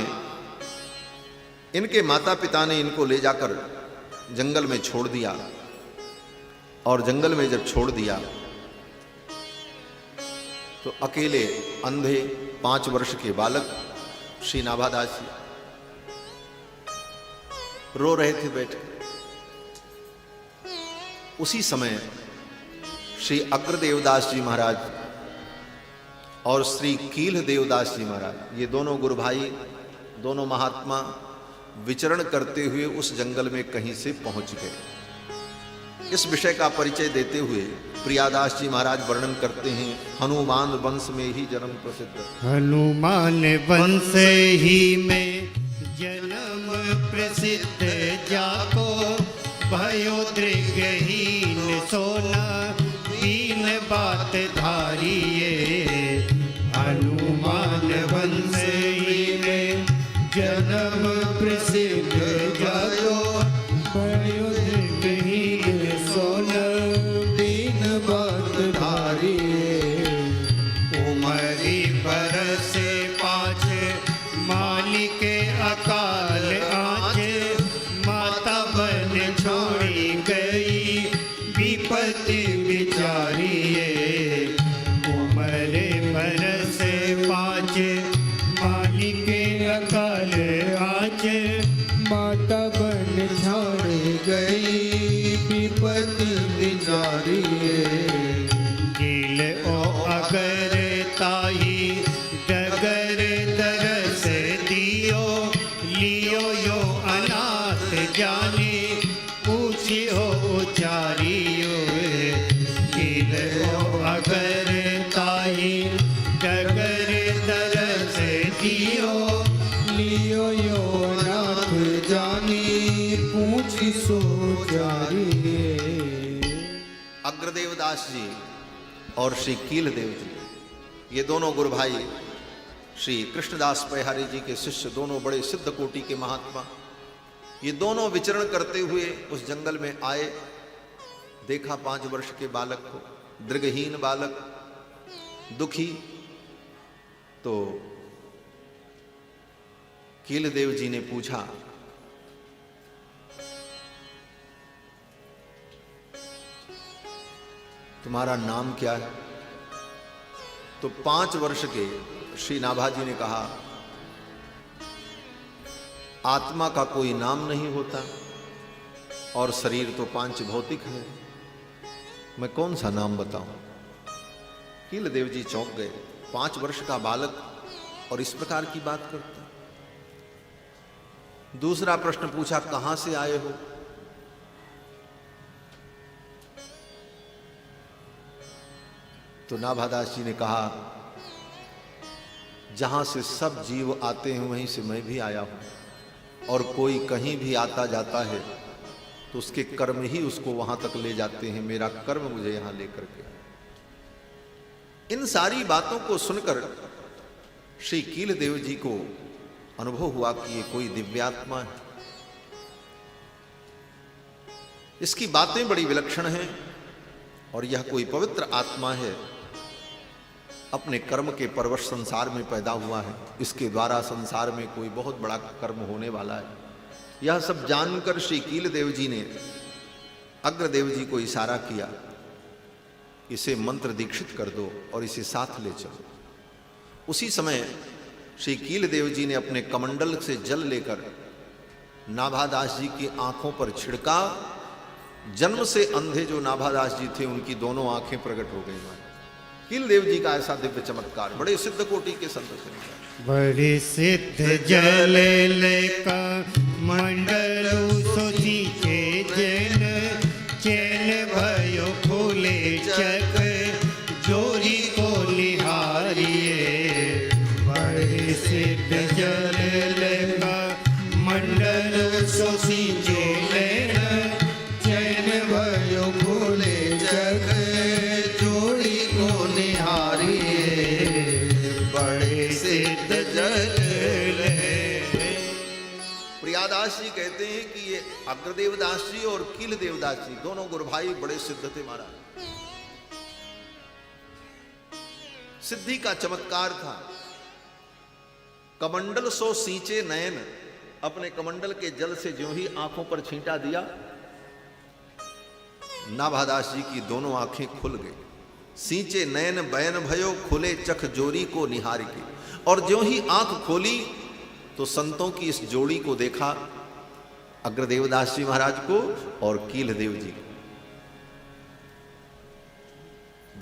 इनके माता पिता ने इनको ले जाकर जंगल में छोड़ दिया। और जंगल में जब छोड़ दिया तो अकेले अंधे 5 वर्ष के बालक श्री नाभादास जी रो रहे थे बैठ। उसी समय श्री अग्रदेवदास जी महाराज और श्री कील देवदास जी महाराज, ये दोनों गुरु भाई, दोनों महात्मा विचरण करते हुए उस जंगल में कहीं से पहुंच गए। इस विषय का परिचय देते हुए प्रियादास जी महाराज वर्णन करते हैं, हनुमान वंश में ही जन्म प्रसिद्ध। हनुमान वंश ही में जन्म प्रसिद्ध, जाको भयो दृगहीन सोना दीन बात धारिये। हनुमान वंश ही में पति बिचारिए उम्र बरस 5 मालिक अकाल आज माता बन झाड़ गई विपति बिचारी कील ओ अगर ताई डगर तरस दियो लियो यो अनाथ जाने पूछियो उचारियो कील ओ अगर ताई डगर तरस दियो लियो यो नाथ जानी पूछी सो जारी। अग्रदेवदास जी और श्री कीलदेव जी, ये दोनों गुरु भाई श्री कृष्णदास पैहारी जी के शिष्य, दोनों बड़े सिद्ध कोटि के महात्मा, ये दोनों विचरण करते हुए उस जंगल में आए। देखा 5 वर्ष के बालक को, दृगहीन बालक, दुखी। तो कीलदेव जी ने पूछा, तुम्हारा नाम क्या है? तो 5 वर्ष के श्री नाभाजी ने कहा, आत्मा का कोई नाम नहीं होता और शरीर तो 5 भौतिक है, मैं कौन सा नाम बताऊं? कीलदेव जी चौंक गए। 5 वर्ष का बालक और इस प्रकार की बात करता। दूसरा प्रश्न पूछा, कहां से आए हो? तो नाभादास जी ने कहा, जहां से सब जीव आते हैं वहीं से मैं भी आया हूं, और कोई कहीं भी आता जाता है तो उसके कर्म ही उसको वहां तक ले जाते हैं, मेरा कर्म मुझे यहां लेकर के। इन सारी बातों को सुनकर श्री कीलदेव जी को अनुभव हुआ कि ये कोई दिव्यात्मा है, इसकी बातें बड़ी विलक्षण हैं और यह कोई पवित्र आत्मा है, अपने कर्म के परवश संसार में पैदा हुआ है, इसके द्वारा संसार में कोई बहुत बड़ा कर्म होने वाला है। यह सब जानकर श्री कीलदेव जी ने अग्रदेव जी को इशारा किया, इसे मंत्र दीक्षित कर दो और इसे साथ ले चलो। उसी समय श्री कीलदेव जी ने अपने कमंडल से जल लेकर नाभादास जी की आंखों पर छिड़का। जन्म से अंधे जो नाभादास जी थे उनकी दोनों आंखें प्रकट हो गई। कीलदेव जी का ऐसा दिव्य चमत्कार, बड़े सिद्ध कोटि के संत थे। बड़े सिद्ध जल लेका मंडल सोची के जन चैन भयो फूले चक जोरी को निहारिए। बड़े सिद्ध जल लेका मंडल सोची के जन चैन भयो फूले चक जोड़ी को निहारिए। बड़े सिद्ध जल प्रियादास जी कहते हैं कि ये अग्रदेवदास जी और कीलदेवदास जी दोनों गुरु भाई बड़े सिद्ध थे महाराज। सिद्धि का चमत्कार था। कमंडल सो सींचे नयन, अपने कमंडल के जल से ज्यों ही आंखों पर छींटा दिया, नाभादास जी की दोनों आंखें खुल गई। सींचे नयन बयन भयो खुले चख जोरी को निहार के, और ज्यों ही आंख खोली तो संतों की इस जोड़ी को देखा, अग्रदेवदास जी महाराज को और कीलदेव जी को।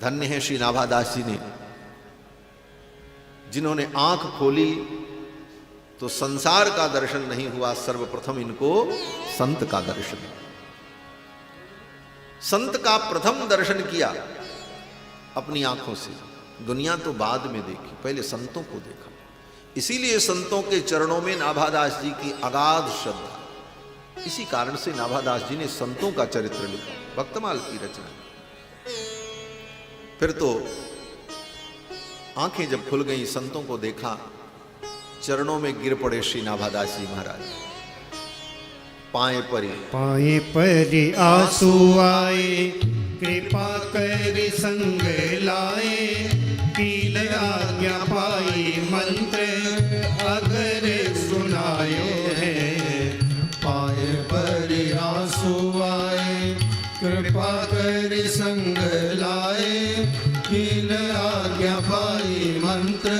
धन्य है श्री नाभादास जी ने, जिन्होंने आंख खोली तो संसार का दर्शन नहीं हुआ, सर्वप्रथम इनको संत का दर्शन। संत का प्रथम दर्शन किया अपनी आंखों से, दुनिया तो बाद में देखी, पहले संतों को देखा। इसीलिए संतों के चरणों में नाभादास जी की अगाध श्रद्धा। इसी कारण से नाभादास जी ने संतों का चरित्र लिखा, भक्तमाल की रचना। फिर तो आंखें जब खुल गई, संतों को देखा, चरणों में गिर पड़े श्री नाभादास जी महाराज। पाए परी आंसू आए, कृपा कर संग लाए। कील आज्ञा पाई मंत्र अगर सुनायो है। पाए परी आंसू आए, कृपा कर संग लाए, कीन आज्ञा पाई मंत्र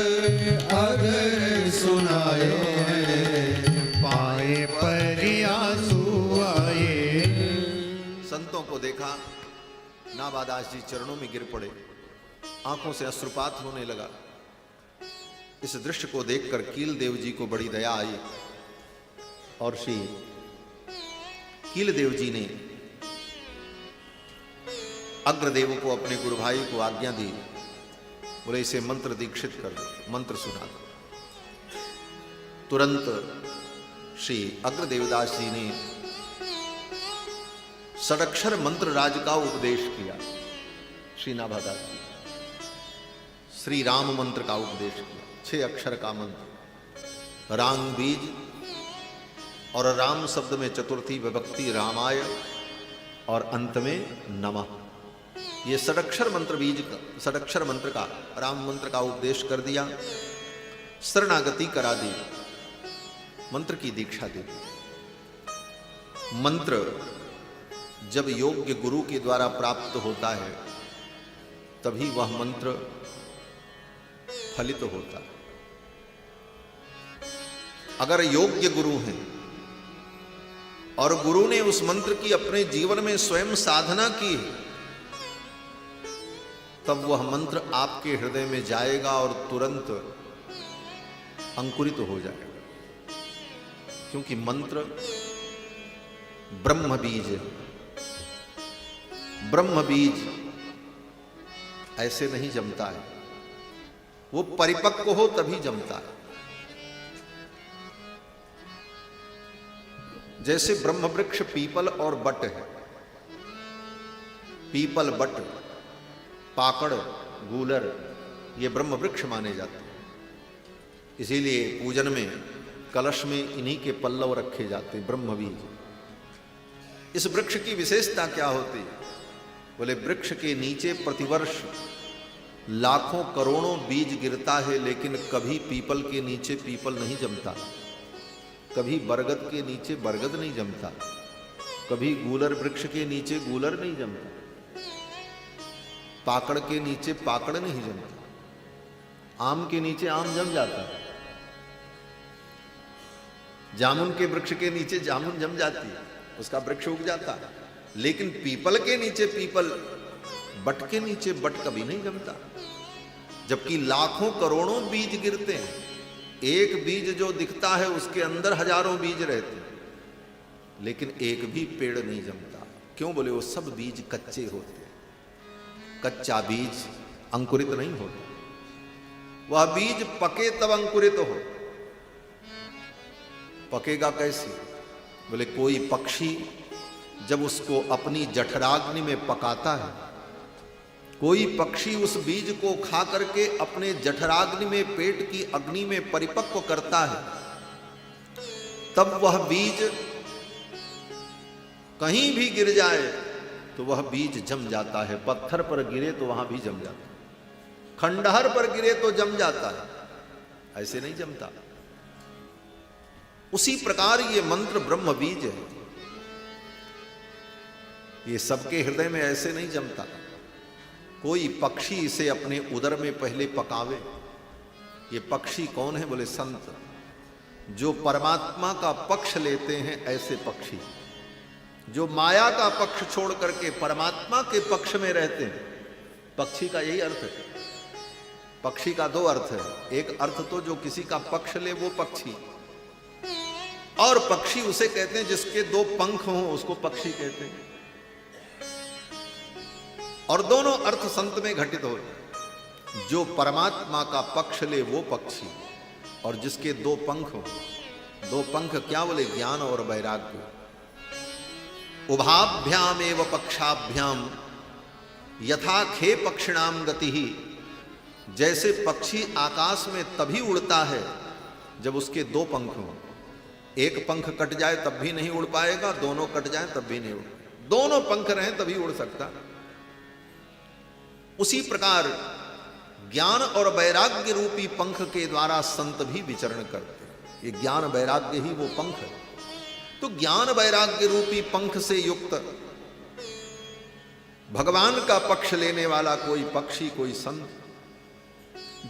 अगर सुनाए हैं। पाए परियासु आए। संतों को देखा, नाभादास जी चरणों में गिर पड़े, आंखों से अश्रुपात होने लगा। इस दृश्य को देखकर कील देव जी को बड़ी दया आई और श्री कील देव जी ने अग्रदेव को, अपने गुरु भाई को आज्ञा दी, बोले इसे मंत्र दीक्षित कर दो, मंत्र सुना दो। तुरंत श्री अग्रदेवदास जी ने षडक्षर मंत्र राज का उपदेश किया। श्री नाभादास जी श्री राम मंत्र का उपदेश किया, 6 अक्षर का मंत्र, रांग बीज और राम शब्द में चतुर्थी विभक्ति रामाय और अंत में नमः। ये षडक्षर मंत्र बीज का, षडक्षर मंत्र का, राम मंत्र का उपदेश कर दिया, शरणागति करा दी, मंत्र की दीक्षा दी। मंत्र जब योग्य गुरु के द्वारा प्राप्त होता है तभी वह मंत्र फलित होता है। अगर योग्य गुरु हैं और गुरु ने उस मंत्र की अपने जीवन में स्वयं साधना की, तब वह मंत्र आपके हृदय में जाएगा और तुरंत अंकुरित हो जाएगा। क्योंकि मंत्र ब्रह्म बीज है। ब्रह्म बीज ऐसे नहीं जमता है, वो परिपक्व हो तभी जमता है। जैसे ब्रह्म वृक्ष पीपल और बट है, पीपल, बट, पाकड़, गूलर, ये ब्रह्म वृक्ष माने जाते हैं। इसीलिए पूजन में कलश में इन्हीं के पल्लव रखे जाते, ब्रह्म बीज। इस वृक्ष की विशेषता क्या होती है? बोले वृक्ष के नीचे प्रतिवर्ष लाखों करोड़ों बीज गिरता है, लेकिन कभी पीपल के नीचे पीपल नहीं जमता, कभी बरगद के नीचे बरगद नहीं जमता, कभी गूलर वृक्ष के नीचे गूलर नहीं जमता, पाकड़ के नीचे पाकड़ नहीं जमता, आम के नीचे आम जम जाता है, जामुन के वृक्ष के नीचे जामुन जम जाती है, उसका वृक्ष उग जाता है। लेकिन पीपल के नीचे पीपल, बट के नीचे बट कभी नहीं जमता। जबकि लाखों करोड़ों बीज गिरते हैं, एक बीज जो दिखता है उसके अंदर हजारों बीज रहते हैं, लेकिन एक भी पेड़ नहीं जमता। क्यों? बोले वो सब बीज कच्चे होते हैं। कच्चा बीज अंकुरित नहीं होता, वह बीज पके तब अंकुरित हो। पकेगा कैसे? बोले कोई पक्षी जब उसको अपनी जठराग्नि में पकाता है, कोई पक्षी उस बीज को खा करके अपने जठराग्नि में, पेट की अग्नि में परिपक्व करता है, तब वह बीज कहीं भी गिर जाए तो वह बीज जम जाता है। पत्थर पर गिरे तो वहां भी जम जाता है, खंडहर पर गिरे तो जम जाता है, ऐसे नहीं जमता। उसी प्रकार ये मंत्र ब्रह्म बीज है, ये सबके हृदय में ऐसे नहीं जमता। कोई पक्षी इसे अपने उदर में पहले पकावे। ये पक्षी कौन है? बोले संत, जो परमात्मा का पक्ष लेते हैं। ऐसे पक्षी जो माया का पक्ष छोड़ करके परमात्मा के पक्ष में रहते हैं। पक्षी का यही अर्थ है। पक्षी का 2 अर्थ है। एक अर्थ तो जो किसी का पक्ष ले वो पक्षी, और पक्षी उसे कहते हैं जिसके 2 पंख हों, उसको पक्षी कहते हैं। और दोनों अर्थ संत में घटित हो। जो परमात्मा का पक्ष ले वो पक्षी, और जिसके 2 पंख हो। 2 पंख क्या? बोले ज्ञान और वैराग्य। उभाभ्याम एव पक्षाभ्याम यथा खे पक्षिणाम गति ही। जैसे पक्षी आकाश में तभी उड़ता है जब उसके 2 पंख हों। एक पंख कट जाए तब भी नहीं उड़ पाएगा, दोनों कट जाए तब भी नहीं उड़, दोनों पंख रहें तभी उड़ सकता। उसी प्रकार ज्ञान और वैराग्य रूपी पंख के द्वारा संत भी विचरण करते हैं। ये ज्ञान वैराग्य ही वो पंख है। तो ज्ञान वैराग्य रूपी पंख से युक्त भगवान का पक्ष लेने वाला कोई पक्षी, कोई संत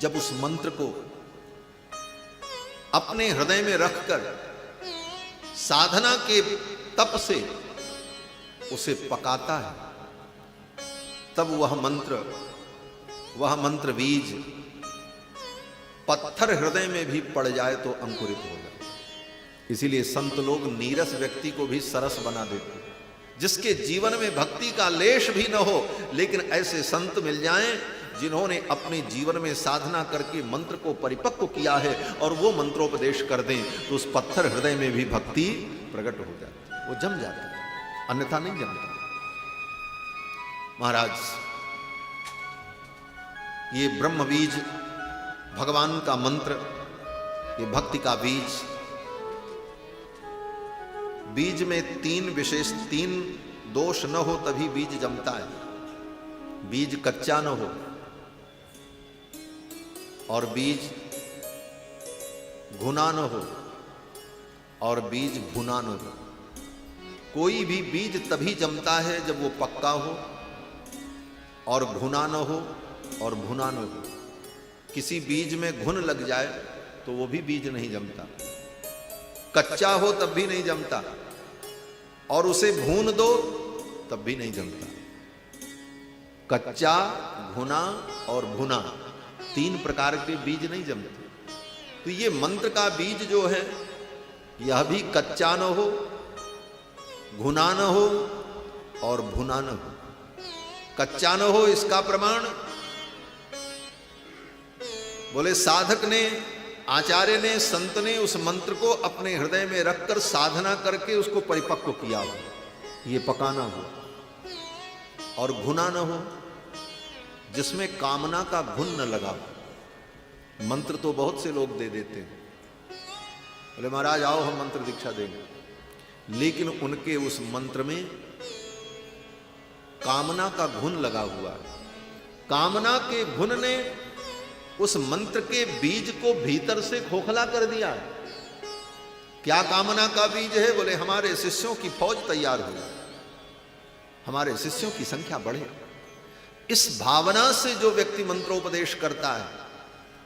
जब उस मंत्र को अपने हृदय में रखकर साधना के तप से उसे पकाता है, तब वह मंत्र बीज पत्थर हृदय में भी पड़ जाए तो अंकुरित हो जाए। इसीलिए संत लोग नीरस व्यक्ति को भी सरस बना देते हैं, जिसके जीवन में भक्ति का लेश भी न हो, लेकिन ऐसे संत मिल जाएं जिन्होंने अपने जीवन में साधना करके मंत्र को परिपक्व किया है और वो मंत्रोपदेश कर दें तो उस पत्थर हृदय में भी भक्ति प्रकट हो जाती है, वो जम जाता है, अन्यथा नहीं जमता। महाराज, ये ब्रह्म बीज, भगवान का मंत्र, ये भक्ति का बीज में तीन दोष न हो तभी बीज जमता है। बीज कच्चा न हो, और बीज घुना न हो, और बीज भुना न हो। कोई भी बीज तभी जमता है जब वो पक्का हो और घुना न हो और भुना न हो। किसी बीज में घुन लग जाए तो वो भी बीज नहीं जमता, कच्चा हो तब भी नहीं जमता, और उसे भून दो तब भी नहीं जमता। कच्चा, घुना और भुना, तीन प्रकार के बीज नहीं जमते। तो ये मंत्र का बीज जो है, यह भी कच्चा न हो, घुना न हो और भुना न हो। कच्चा न हो इसका प्रमाण बोले साधक ने, आचार्य ने, संत ने उस मंत्र को अपने हृदय में रखकर साधना करके उसको परिपक्व किया हो, ये पकाना हो। और घुना न हो, जिसमें कामना का घुन न लगा हो। मंत्र तो बहुत से लोग दे देते हैं, बोले महाराज आओ हम मंत्र दीक्षा देंगे, लेकिन उनके उस मंत्र में कामना का घुन लगा हुआ है। कामना के घुन ने उस मंत्र के बीज को भीतर से खोखला कर दिया। क्या कामना का बीज है? बोले हमारे शिष्यों की फौज तैयार हो, हमारे शिष्यों की संख्या बढ़े। इस भावना से जो व्यक्ति मंत्रोपदेश करता है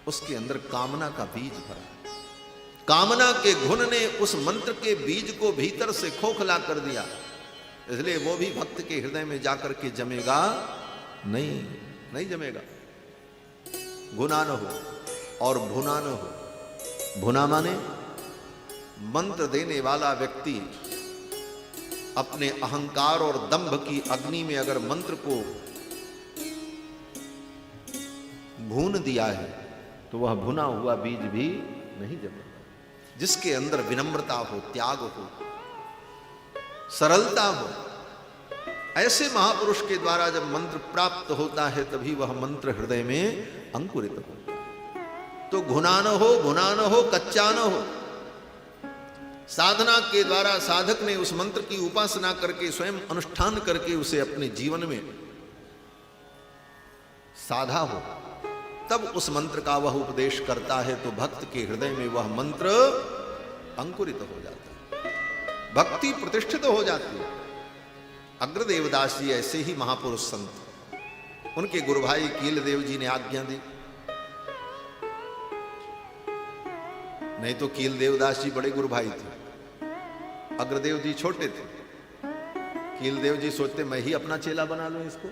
उसके अंदर कामना का बीज भरा। कामना के घुन ने उस मंत्र के बीज को भीतर से खोखला कर दिया, इसलिए वो भी भक्त के हृदय में जाकर के जमेगा नहीं जमेगा। गुना न हो और भुना न हो। भुना माने मंत्र देने वाला व्यक्ति अपने अहंकार और दंभ की अग्नि में अगर मंत्र को भून दिया है तो वह भुना हुआ बीज भी नहीं जमेगा। जिसके अंदर विनम्रता हो, त्याग हो, सरलता हो, ऐसे महापुरुष के द्वारा जब मंत्र प्राप्त होता है तभी वह मंत्र हृदय में अंकुरित होता है। तो घुना न हो, भुना न हो, कच्चा न हो। साधना के द्वारा साधक ने उस मंत्र की उपासना करके, स्वयं अनुष्ठान करके उसे अपने जीवन में साधा हो, तब उस मंत्र का वह उपदेश करता है तो भक्त के हृदय में वह मंत्र अंकुरित हो जाता है, भक्ति प्रतिष्ठित हो जाती है। अग्रदेवदास जी ऐसे ही महापुरुष संत, उनके गुरु भाई कीलदेव जी ने आज्ञा दी। नहीं तो कीलदेवदास जी बड़े गुरु भाई थे, अग्रदेव जी छोटे थे। कीलदेव जी सोचते मैं ही अपना चेला बना लूं इसको,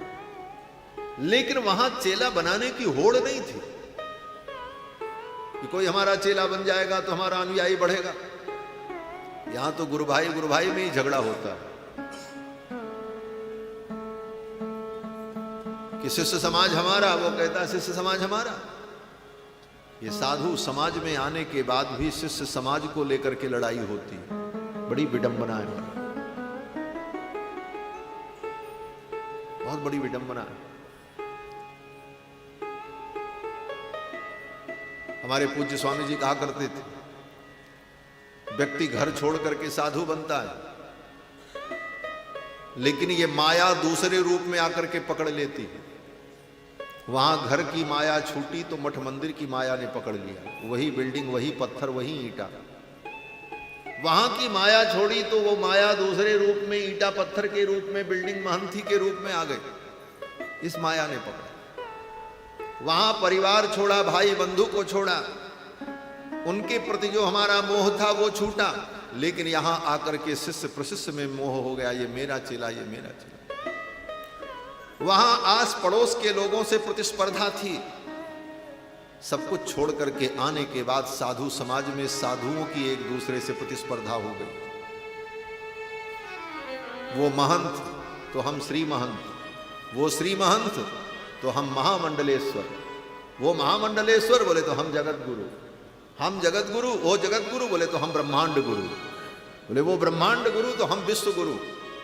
लेकिन वहां चेला बनाने की होड़ नहीं थी कि कोई हमारा चेला बन जाएगा तो हमारा अनुयायी बढ़ेगा। यहां तो गुरु भाई में ही झगड़ा होता है कि शिष्य समाज हमारा, वो कहता है शिष्य समाज हमारा। ये साधु समाज में आने के बाद भी शिष्य समाज को लेकर के लड़ाई होती है, बड़ी विडंबना है, बहुत बड़ी विडंबना है। हमारे पूज्य स्वामी जी कहा करते थे, व्यक्ति घर छोड़ करके साधु बनता है, लेकिन ये माया दूसरे रूप में आकर के पकड़ लेती है। वहां घर की माया छूटी तो मठ मंदिर की माया ने पकड़ लिया, वही बिल्डिंग, वही पत्थर, वही ईंटा। वहां की माया छोड़ी तो वो माया दूसरे रूप में, ईंटा पत्थर के रूप में, बिल्डिंग महंती के रूप में आ गई। इस माया ने पकड़ा। वहां परिवार छोड़ा, भाई बंधु को छोड़ा, उनके प्रति जो हमारा मोह था वो छूटा, लेकिन यहां आकर के शिष्य प्रशिष्य में मोह हो गया, ये मेरा चेला, ये मेरा चेला। वहां आस पड़ोस के लोगों से प्रतिस्पर्धा थी। सब कुछ छोड़ करके आने के बाद साधु समाज में साधुओं की एक दूसरे से प्रतिस्पर्धा हो गई। वो महंत तो हम श्री महंत, वो श्री महंत तो हम महामंडलेश्वर, वो महामंडलेश्वर बोले तो हम जगत गुरु, हम जगत गुरु, वो जगत गुरु बोले तो हम ब्रह्मांड गुरु, बोले वो ब्रह्मांड गुरु तो हम विश्व गुरु।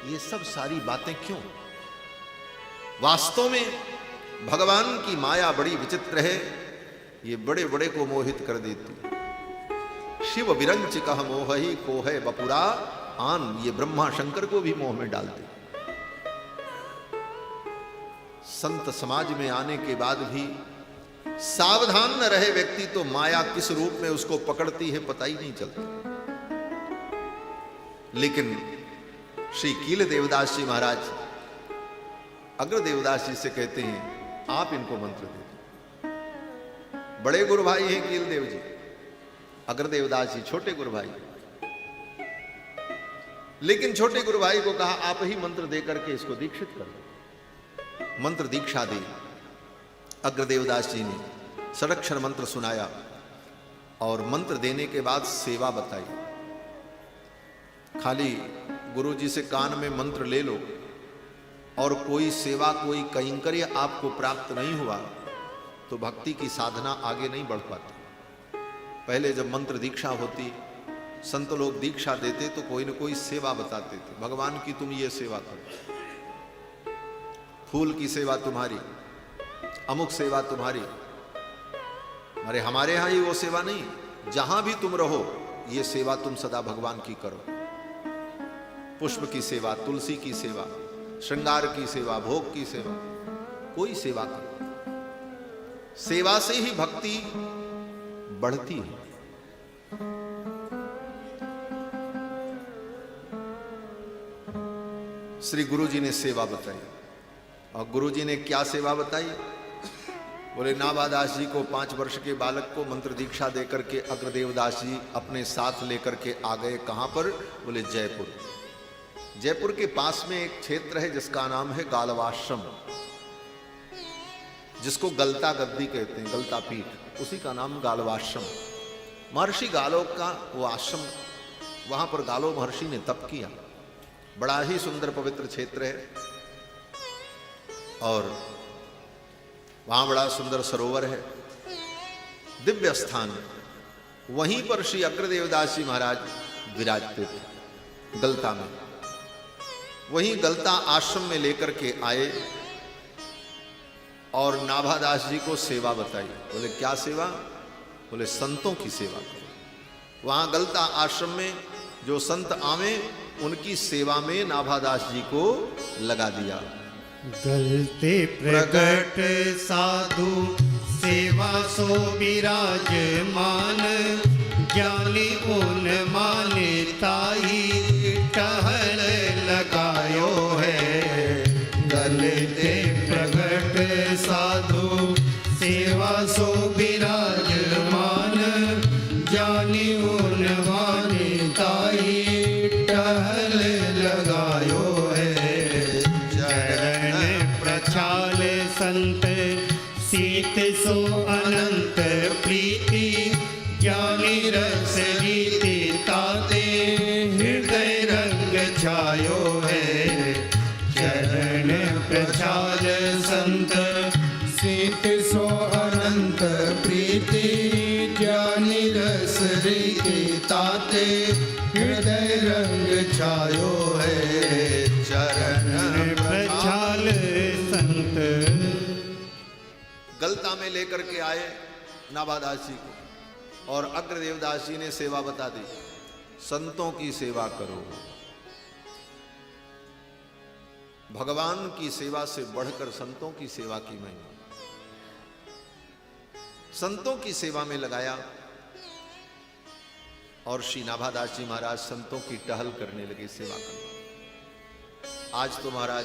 ये सब सारी बातें क्यों? वास्तव में भगवान की माया बड़ी विचित्र है, ये बड़े बड़े को मोहित कर देती। शिव विरंच कह मोह ही को है बपुरा आन, ये ब्रह्मा शंकर को भी मोह में डाल दे। संत समाज में आने के बाद भी सावधान न रहे व्यक्ति तो माया किस रूप में उसको पकड़ती है पता ही नहीं चलता। लेकिन श्री कील देवदास जी महाराज अग्र देवदास जी से कहते हैं आप इनको मंत्र दे दो। बड़े गुरु भाई हैं कील देव जी, अग्र देवदास जी छोटे गुरु भाई, लेकिन छोटे गुरु भाई को कहा आप ही मंत्र दे करके इसको दीक्षित कर दो। मंत्र दीक्षा दी। अग्र देवदास जी ने षडक्षर मंत्र सुनाया और मंत्र देने के बाद सेवा बताई। खाली गुरु जी से कान में मंत्र ले लो और कोई सेवा कोई कैंकर्य आपको प्राप्त नहीं हुआ तो भक्ति की साधना आगे नहीं बढ़ पाती। पहले जब मंत्र दीक्षा होती, संत लोग दीक्षा देते तो कोई न कोई सेवा बताते थे। भगवान की तुम ये सेवा करो, फूल की सेवा तुम्हारी, अमुक सेवा तुम्हारी। अरे हमारे यहां ही वो सेवा नहीं, जहां भी तुम रहो ये सेवा तुम सदा भगवान की करो। पुष्प की सेवा, तुलसी की सेवा, श्रृंगार की सेवा, भोग की सेवा, कोई सेवा करो। सेवा से ही भक्ति बढ़ती है। श्री गुरु जी ने सेवा बताई। और गुरु जी ने क्या सेवा बताई? बोले नाभादास जी को 5 वर्ष के बालक को मंत्र दीक्षा देकर के अग्रदेवदास जी अपने साथ लेकर के आ गए। कहां पर? बोले जयपुर। जयपुर के पास में एक क्षेत्र है जिसका नाम है गालवाश्रम, जिसको गलता गद्दी कहते हैं, गलता पीठ, उसी का नाम गालवाश्रम। महर्षि गालोक का वो आश्रम, वहां पर गालो महर्षि ने तप किया। बड़ा ही सुंदर पवित्र क्षेत्र है और वहां बड़ा सुंदर सरोवर है, दिव्य स्थान। वहीं पर श्री अग्रदेवदास जी महाराज विराजते थे गलता में। वहीं गलता आश्रम में लेकर के आए और नाभादास जी को सेवा बताई। बोले क्या सेवा? बोले संतों की सेवा करो। वहां गलता आश्रम में जो संत आवे उनकी सेवा में नाभादास जी को लगा दिया। गलते प्रगट साधु सेवा सो विराजमान, ज्ञानी उन माने ताई टहल लगायो है। गलते प्रगट साधु सेवा सो विराजमान, ज्ञानी उन माने ताई टहल लगायो है। चरण प्रचाल संत सीत सो अनंत प्रीति, ज्ञानी रस रीति ताते हृदय रंग छायो है। चरण प्रचाल संत सीत सो अनंत प्रीति, ज्ञानी रस रीति ताते हृदय रंग छायो है। चरण प्रचाल संत। गलता में लेकर के आए नाभादास जी को और अग्रदेवदास जी ने सेवा बता दी। संतों की सेवा करो। भगवान की सेवा से बढ़कर संतों की सेवा की महिमा। संतों की सेवा में लगाया और श्री नाभादास जी महाराज संतों की टहल करने लगे, सेवा करने। आज तो महाराज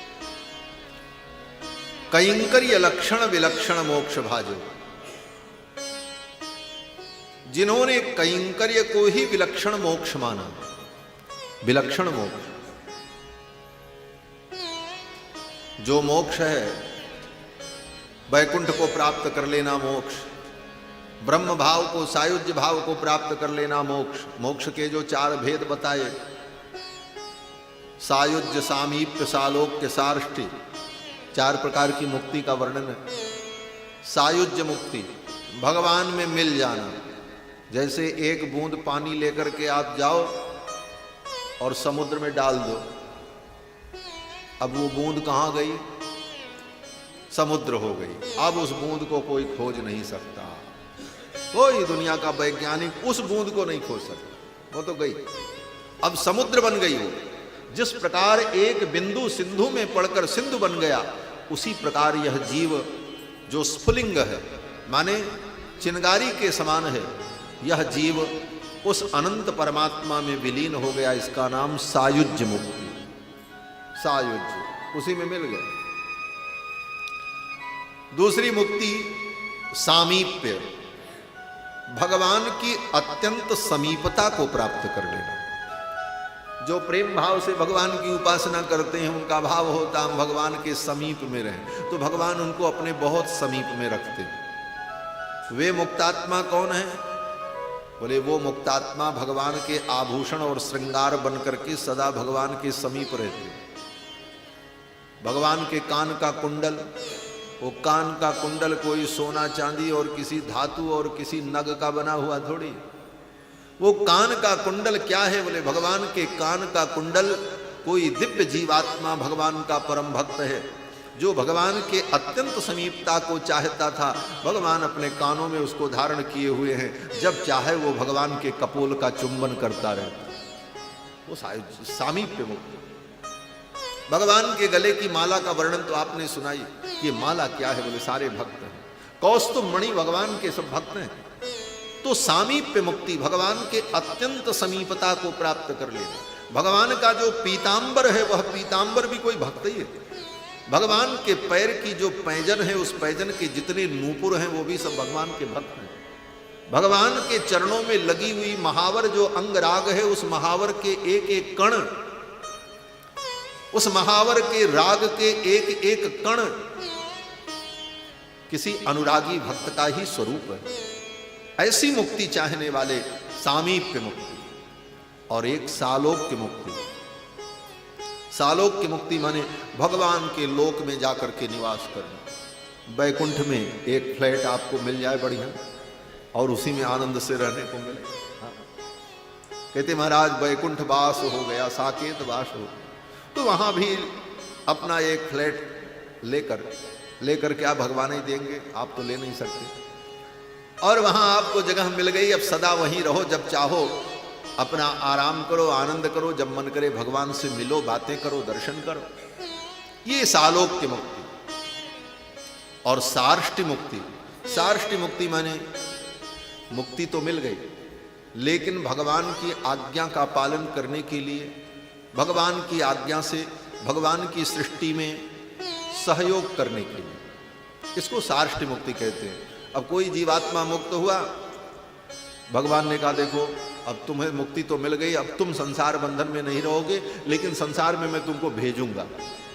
कैंकर्य लक्षण विलक्षण मोक्ष भाजो। जिन्होंने कैंकर्य को ही विलक्षण मोक्ष माना, विलक्षण मोक्ष, जो मोक्ष है वैकुंठ को प्राप्त कर लेना मोक्ष, ब्रह्म भाव को सायुज्य भाव को प्राप्त कर लेना मोक्ष। मोक्ष के जो 4 भेद बताए, सायुज्य, सामीप्य, सालोक्य, सार्ष्टि, 4 प्रकार की मुक्ति का वर्णन है। सायुज्य मुक्ति, भगवान में मिल जाना। जैसे एक बूंद पानी लेकर के आप जाओ और समुद्र में डाल दो, अब वो बूंद कहाँ गई? समुद्र हो गई। अब उस बूंद को कोई खोज नहीं सकता, कोई दुनिया का वैज्ञानिक उस बूंद को नहीं खोज सकता, वो तो गई, अब समुद्र बन गई वो। जिस प्रकार एक बिंदु सिंधु में पड़कर सिंधु बन गया, उसी प्रकार यह जीव जो स्फुलिंग है, माने चिनगारी के समान है, यह जीव उस अनंत परमात्मा में विलीन हो गया। इसका नाम सायुज्य मुक्ति, सायुज्य, उसी में मिल गया। दूसरी मुक्ति सामीप्य, भगवान की अत्यंत समीपता को प्राप्त कर लेना। जो प्रेम भाव से भगवान की उपासना करते हैं, उनका भाव होता हम भगवान के समीप में रहें, तो भगवान उनको अपने बहुत समीप में रखते हैं। वे मुक्तात्मा कौन है? बोले वो मुक्तात्मा भगवान के आभूषण और श्रृंगार बन करके सदा भगवान के समीप रहते हैं। भगवान के कान का कुंडल, वो कान का कुंडल कोई सोना चांदी और किसी धातु और किसी नग का बना हुआ थोड़ी। वो कान का कुंडल क्या है? बोले भगवान के कान का कुंडल कोई दिव्य जीवात्मा भगवान का परम भक्त है, जो भगवान के अत्यंत समीपता को चाहता था। भगवान अपने कानों में उसको धारण किए हुए हैं, जब चाहे वो भगवान के कपोल का चुंबन करता रहता। वो सामीप्य मुक्ति। भगवान के गले की माला का वर्णन तो आपने सुनाई, ये माला क्या है? बोले सारे भक्त हैं, कौस्तुभ मणि भगवान के सब भक्त हैं। तो सामीप्य मुक्ति, भगवान के अत्यंत समीपता को प्राप्त कर लेना। भगवान का जो पीतांबर है, वह पीतांबर भी कोई भक्त ही है। भगवान के पैर की जो पैजन है, उस पैजन के जितने नूपुर हैं, वो भी सब भगवान के भक्त हैं। भगवान के चरणों में लगी हुई महावर जो अंगराग है, उस महावर के एक एक कण, उस महावर के राग के एक एक कण किसी अनुरागी भक्त का ही स्वरूप है। ऐसी मुक्ति चाहने वाले सामीप्य मुक्ति। और एक सालोक्य मुक्ति। सालोक्य मुक्ति माने भगवान के लोक में जाकर के निवास करना। वैकुंठ में एक फ्लैट आपको मिल जाए बढ़िया, और उसी में आनंद से रहने को मिले। हाँ। कहते महाराज वैकुंठ वास हो गया, साकेत वास हो, तो वहां भी अपना एक फ्लैट लेकर के आप भगवान ही देंगे, आप तो ले नहीं सकते। और वहां आपको जगह मिल गई, अब सदा वहीं रहो, जब चाहो अपना आराम करो, आनंद करो, जब मन करे भगवान से मिलो, बातें करो, दर्शन करो। ये सालोक्य मुक्ति। और सार्ष्टि मुक्ति। सार्ष्टि मुक्ति माने मुक्ति तो मिल गई, लेकिन भगवान की आज्ञा का पालन करने के लिए, भगवान की आज्ञा से भगवान की सृष्टि में सहयोग करने के लिए, इसको सार्ष्टि मुक्ति कहते हैं। अब कोई जीवात्मा मुक्त हुआ, भगवान ने कहा देखो अब तुम्हें मुक्ति तो मिल गई, अब तुम संसार बंधन में नहीं रहोगे, लेकिन संसार में मैं तुमको भेजूंगा।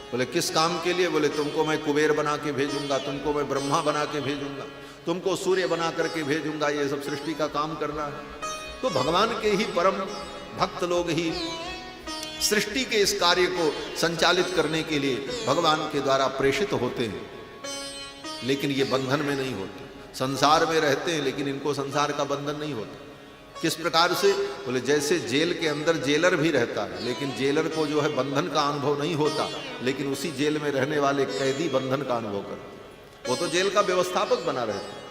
बोले किस काम के लिए? बोले तुमको मैं कुबेर बना के भेजूंगा, तुमको मैं ब्रह्मा बना के भेजूंगा, तुमको सूर्य बना करके भेजूंगा, ये सब सृष्टि का काम करना है। तो भगवान के ही परम भक्त लोग ही सृष्टि के इस कार्य को संचालित करने के लिए भगवान के द्वारा प्रेषित होते हैं, लेकिन ये बंधन में नहीं होते। संसार में रहते हैं, लेकिन इनको संसार का बंधन नहीं होता। किस प्रकार से? बोले जैसे जेल के अंदर जेलर भी रहता है, लेकिन जेलर को जो है बंधन का अनुभव नहीं होता, लेकिन उसी जेल में रहने वाले कैदी बंधन का अनुभव करते। वो तो जेल का व्यवस्थापक बना रहता है,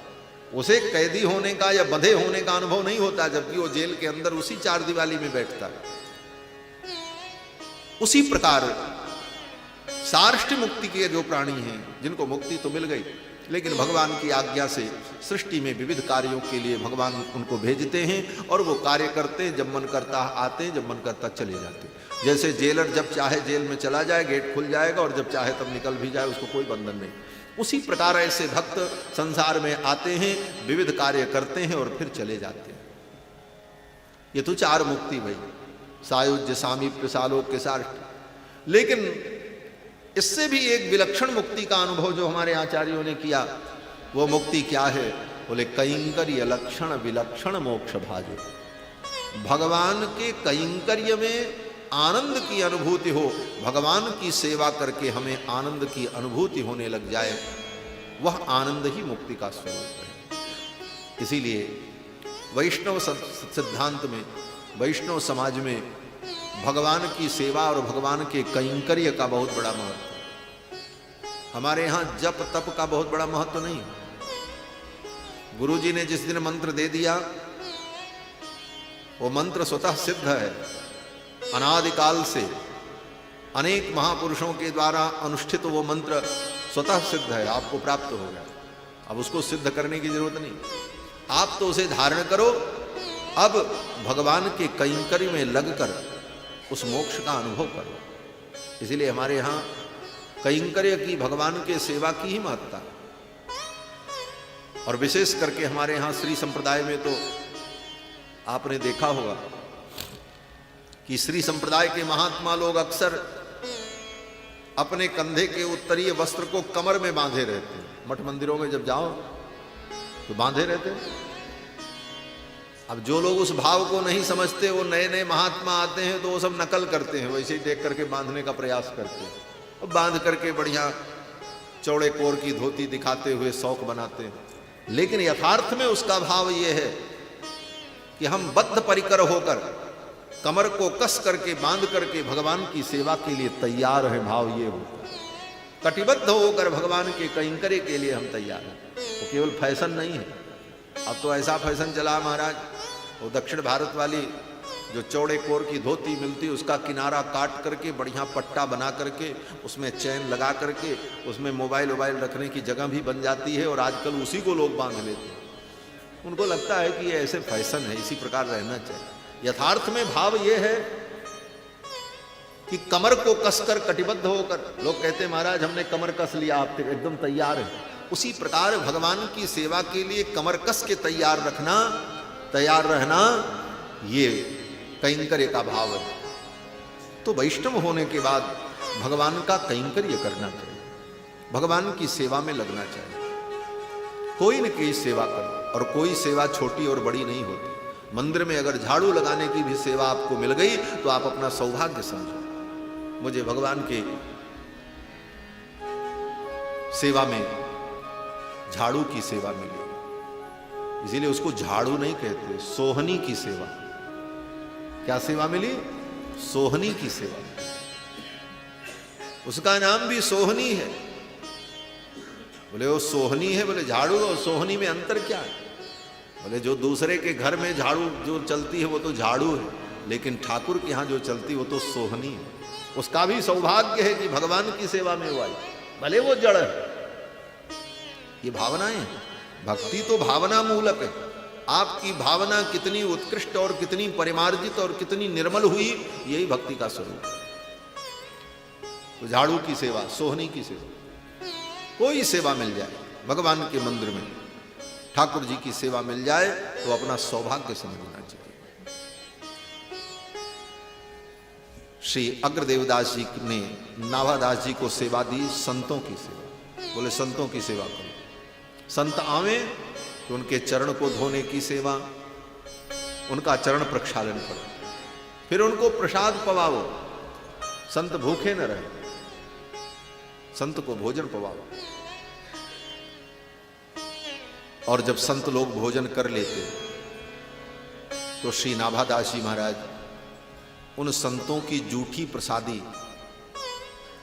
उसे कैदी होने का या बंधे होने का अनुभव नहीं होता, जबकि वो जेल के अंदर उसी चार दीवारी में बैठता है। उसी प्रकार सार्ष्टि मुक्ति के जो प्राणी हैं, जिनको मुक्ति तो मिल गई, लेकिन भगवान की आज्ञा से सृष्टि में विविध कार्यों के लिए भगवान उनको भेजते हैं और वो कार्य करते हैं। जब मन करता आते हैं, जब मन करता चले जाते हैं। जैसे जेलर जब चाहे जेल में चला जाए, गेट खुल जाएगा, और जब चाहे तब निकल भी जाए, उसको कोई बंधन नहीं। उसी प्रकार ऐसे भक्त संसार में आते हैं, विविध कार्य करते हैं और फिर चले जाते हैं। ये तो चार मुक्ति भाई, सायुज्य, सामीप्य, सालोक्य, साष्ट। लेकिन इससे भी एक विलक्षण मुक्ति का अनुभव जो हमारे आचार्यों ने किया, वो मुक्ति क्या है? बोले कैंकर्य लक्षण विलक्षण मोक्ष भाजो। भगवान के कैंकर्य में आनंद की अनुभूति हो, भगवान की सेवा करके हमें आनंद की अनुभूति होने लग जाए, वह आनंद ही मुक्ति का स्वरूप है। इसीलिए वैष्णव सिद्धांत में, वैष्णव समाज में भगवान की सेवा और भगवान के कैंकर्य का बहुत बड़ा महत्व है। हमारे यहाँ जप तप का बहुत बड़ा महत्व नहीं है। गुरु जी ने जिस दिन मंत्र दे दिया, वो मंत्र स्वतः सिद्ध है, अनादिकाल से अनेक महापुरुषों के द्वारा अनुष्ठित वो मंत्र स्वतः सिद्ध है, आपको प्राप्त हो गया। अब उसको सिद्ध करने की जरूरत नहीं, आप तो उसे धारण करो। अब भगवान के कैंकर्य में लगकर उस मोक्ष का अनुभव करो। इसीलिए हमारे यहाँ कैंकर्य की, भगवान के सेवा की ही महत्ता। और विशेष करके हमारे यहाँ श्री संप्रदाय में तो आपने देखा होगा कि श्री संप्रदाय के महात्मा लोग अक्सर अपने कंधे के उत्तरीय वस्त्र को कमर में बांधे रहते हैं। मठ मंदिरों में जब जाओ तो बांधे रहते हैं। अब जो लोग उस भाव को नहीं समझते, वो नए नए महात्मा आते हैं तो वो सब नकल करते हैं, वैसे ही देख करके बांधने का प्रयास करते हैं, और बांध करके बढ़िया चौड़े कोर की धोती दिखाते हुए शौक बनाते हैं। लेकिन यथार्थ में उसका भाव ये है कि हम बद्ध परिकर होकर, कमर को कस करके, बांध करके भगवान की सेवा के लिए तैयार है। भाव ये होता है, कटिबद्ध होकर भगवान के कैंकर्य के लिए हम तैयार हैं। वो केवल फैशन नहीं है। अब तो ऐसा फैशन चला महाराज, वो दक्षिण भारत वाली जो चौड़े कोर की धोती मिलती, उसका किनारा काट करके बढ़िया पट्टा बना करके, उसमें चैन लगा करके, उसमें मोबाइल वोबाइल रखने की जगह भी बन जाती है, और आजकल उसी को लोग बांध लेते हैं। उनको लगता है कि ये ऐसे फैशन है, इसी प्रकार रहना चाहिए। यथार्थ में भाव ये है कि कमर को कसकर कटिबद्ध होकर, लोग कहते महाराज हमने कमर कस लिया, आप एकदम तैयार है। उसी प्रकार भगवान की सेवा के लिए कमर कस के तैयार रहना, ये कैंकर्य का भाव है। तो वैष्णव होने के बाद भगवान का कैंकर्य करना चाहिए, भगवान की सेवा में लगना चाहिए। कोई न कोई सेवा करो, और कोई सेवा छोटी और बड़ी नहीं होती। मंदिर में अगर झाड़ू लगाने की भी सेवा आपको मिल गई तो आप अपना सौभाग्य समझो। मुझे भगवान के सेवा में झाड़ू की सेवा मिली, इसीलिए उसको झाड़ू नहीं कहते, सोहनी की सेवा। क्या सेवा मिली? सोहनी की सेवा। उसका नाम भी सोहनी है। बोले वो सोहनी है, बोले झाड़ू और सोहनी में अंतर क्या है? बोले जो दूसरे के घर में झाड़ू जो चलती है वो तो झाड़ू है, लेकिन ठाकुर के यहाँ जो चलती है वो तो सोहनी है। उसका भी सौभाग्य है कि भगवान की सेवा में वो आई, भले वो जड़ है। ये भावनाएं हैं। भक्ति तो भावना मूलक है। आपकी भावना कितनी उत्कृष्ट और कितनी परिमार्जित और कितनी निर्मल हुई, यही भक्ति का स्वरूप है। तो झाड़ू की सेवा, सोहनी की सेवा, कोई सेवा मिल जाए भगवान के मंदिर में, ठाकुर जी की सेवा मिल जाए तो अपना सौभाग्य समझना चाहिए। श्री अग्रदेवदास जी ने नाभादास जी को सेवा दी, संतों की सेवा। बोले संतों की सेवा करो, संत आवे तो उनके चरण को धोने की सेवा, उनका चरण प्रक्षालन करो, फिर उनको प्रसाद पवाओ। संत भूखे न रहे, संत को भोजन पवाओ। और जब संत लोग भोजन कर लेते तो श्री नाभादास जी महाराज उन संतों की जूठी प्रसादी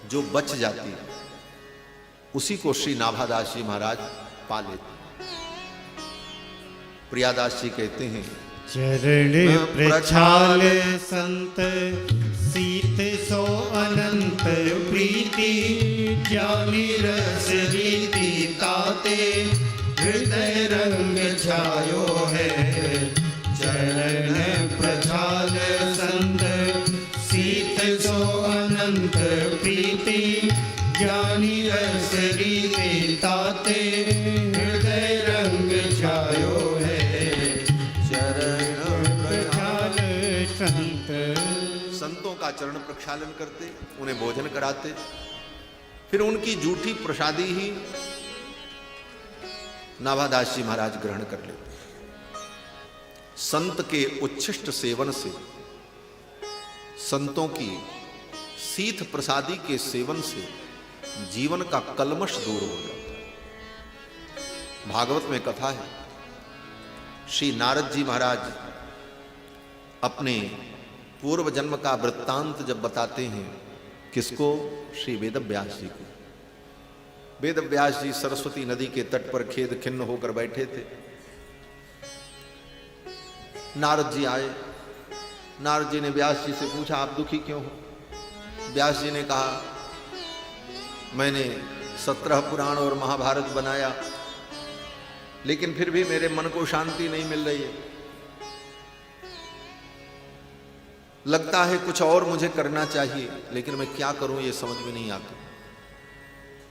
जो बच जाती, उसी को श्री नाभादास जी महाराज पा लेते। प्रियादास जी कहते हैं, चरण प्रछाल संत सीत सो अनंत प्रीति, ज्ञानी रस रीति ता ताते, हृदय रंग छायो है, चरण प्रछाल संत, सीत सो अनंत प्रीति, ज्ञानी रस रीते ताते, हृदय रंग छायो है, चरण प्रछाल संत। संतों का चरण प्रक्षालन करते, उन्हें भोजन कराते, फिर उनकी जूठी प्रसादी ही नाभादास जी महाराज ग्रहण कर लेते। संत के उच्छिष्ट सेवन से, संतों की सीथ प्रसादी के सेवन से जीवन का कलमश दूर हो जाता है। भागवत में कथा है, श्री नारद जी महाराज अपने पूर्व जन्म का वृत्तांत जब बताते हैं, किसको? श्री वेदव्यास जी को। वेदव्यास जी सरस्वती नदी के तट पर खेद खिन्न होकर बैठे थे। नारद जी आए। नारद जी ने व्यास जी से पूछा, आप दुखी क्यों हो? व्यास जी ने कहा, मैंने 17 पुराण और महाभारत बनाया, लेकिन फिर भी मेरे मन को शांति नहीं मिल रही है। लगता है कुछ और मुझे करना चाहिए, लेकिन मैं क्या करूं ये समझ में नहीं आता।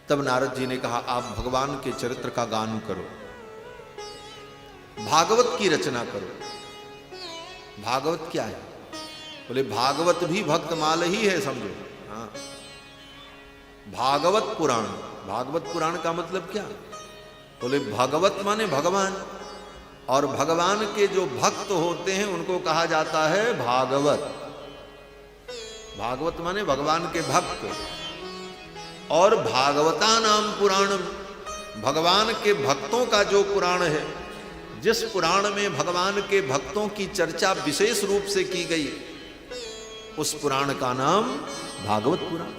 तब नारद जी ने कहा, आप भगवान के चरित्र का गान करो, भागवत की रचना करो। भागवत क्या है? बोले भागवत भी भक्तमाल ही है, समझो। हाँ, भागवत पुराण। भागवत पुराण का मतलब क्या? बोले भगवत माने भगवान, और भगवान के जो भक्त होते हैं उनको कहा जाता है भागवत। भागवत माने भगवान के भक्त। और भागवता नाम पुराणम, भगवान के भक्तों का जो पुराण है, जिस पुराण में भगवान के भक्तों की चर्चा विशेष रूप से की गई, उस पुराण का नाम भागवत पुराण।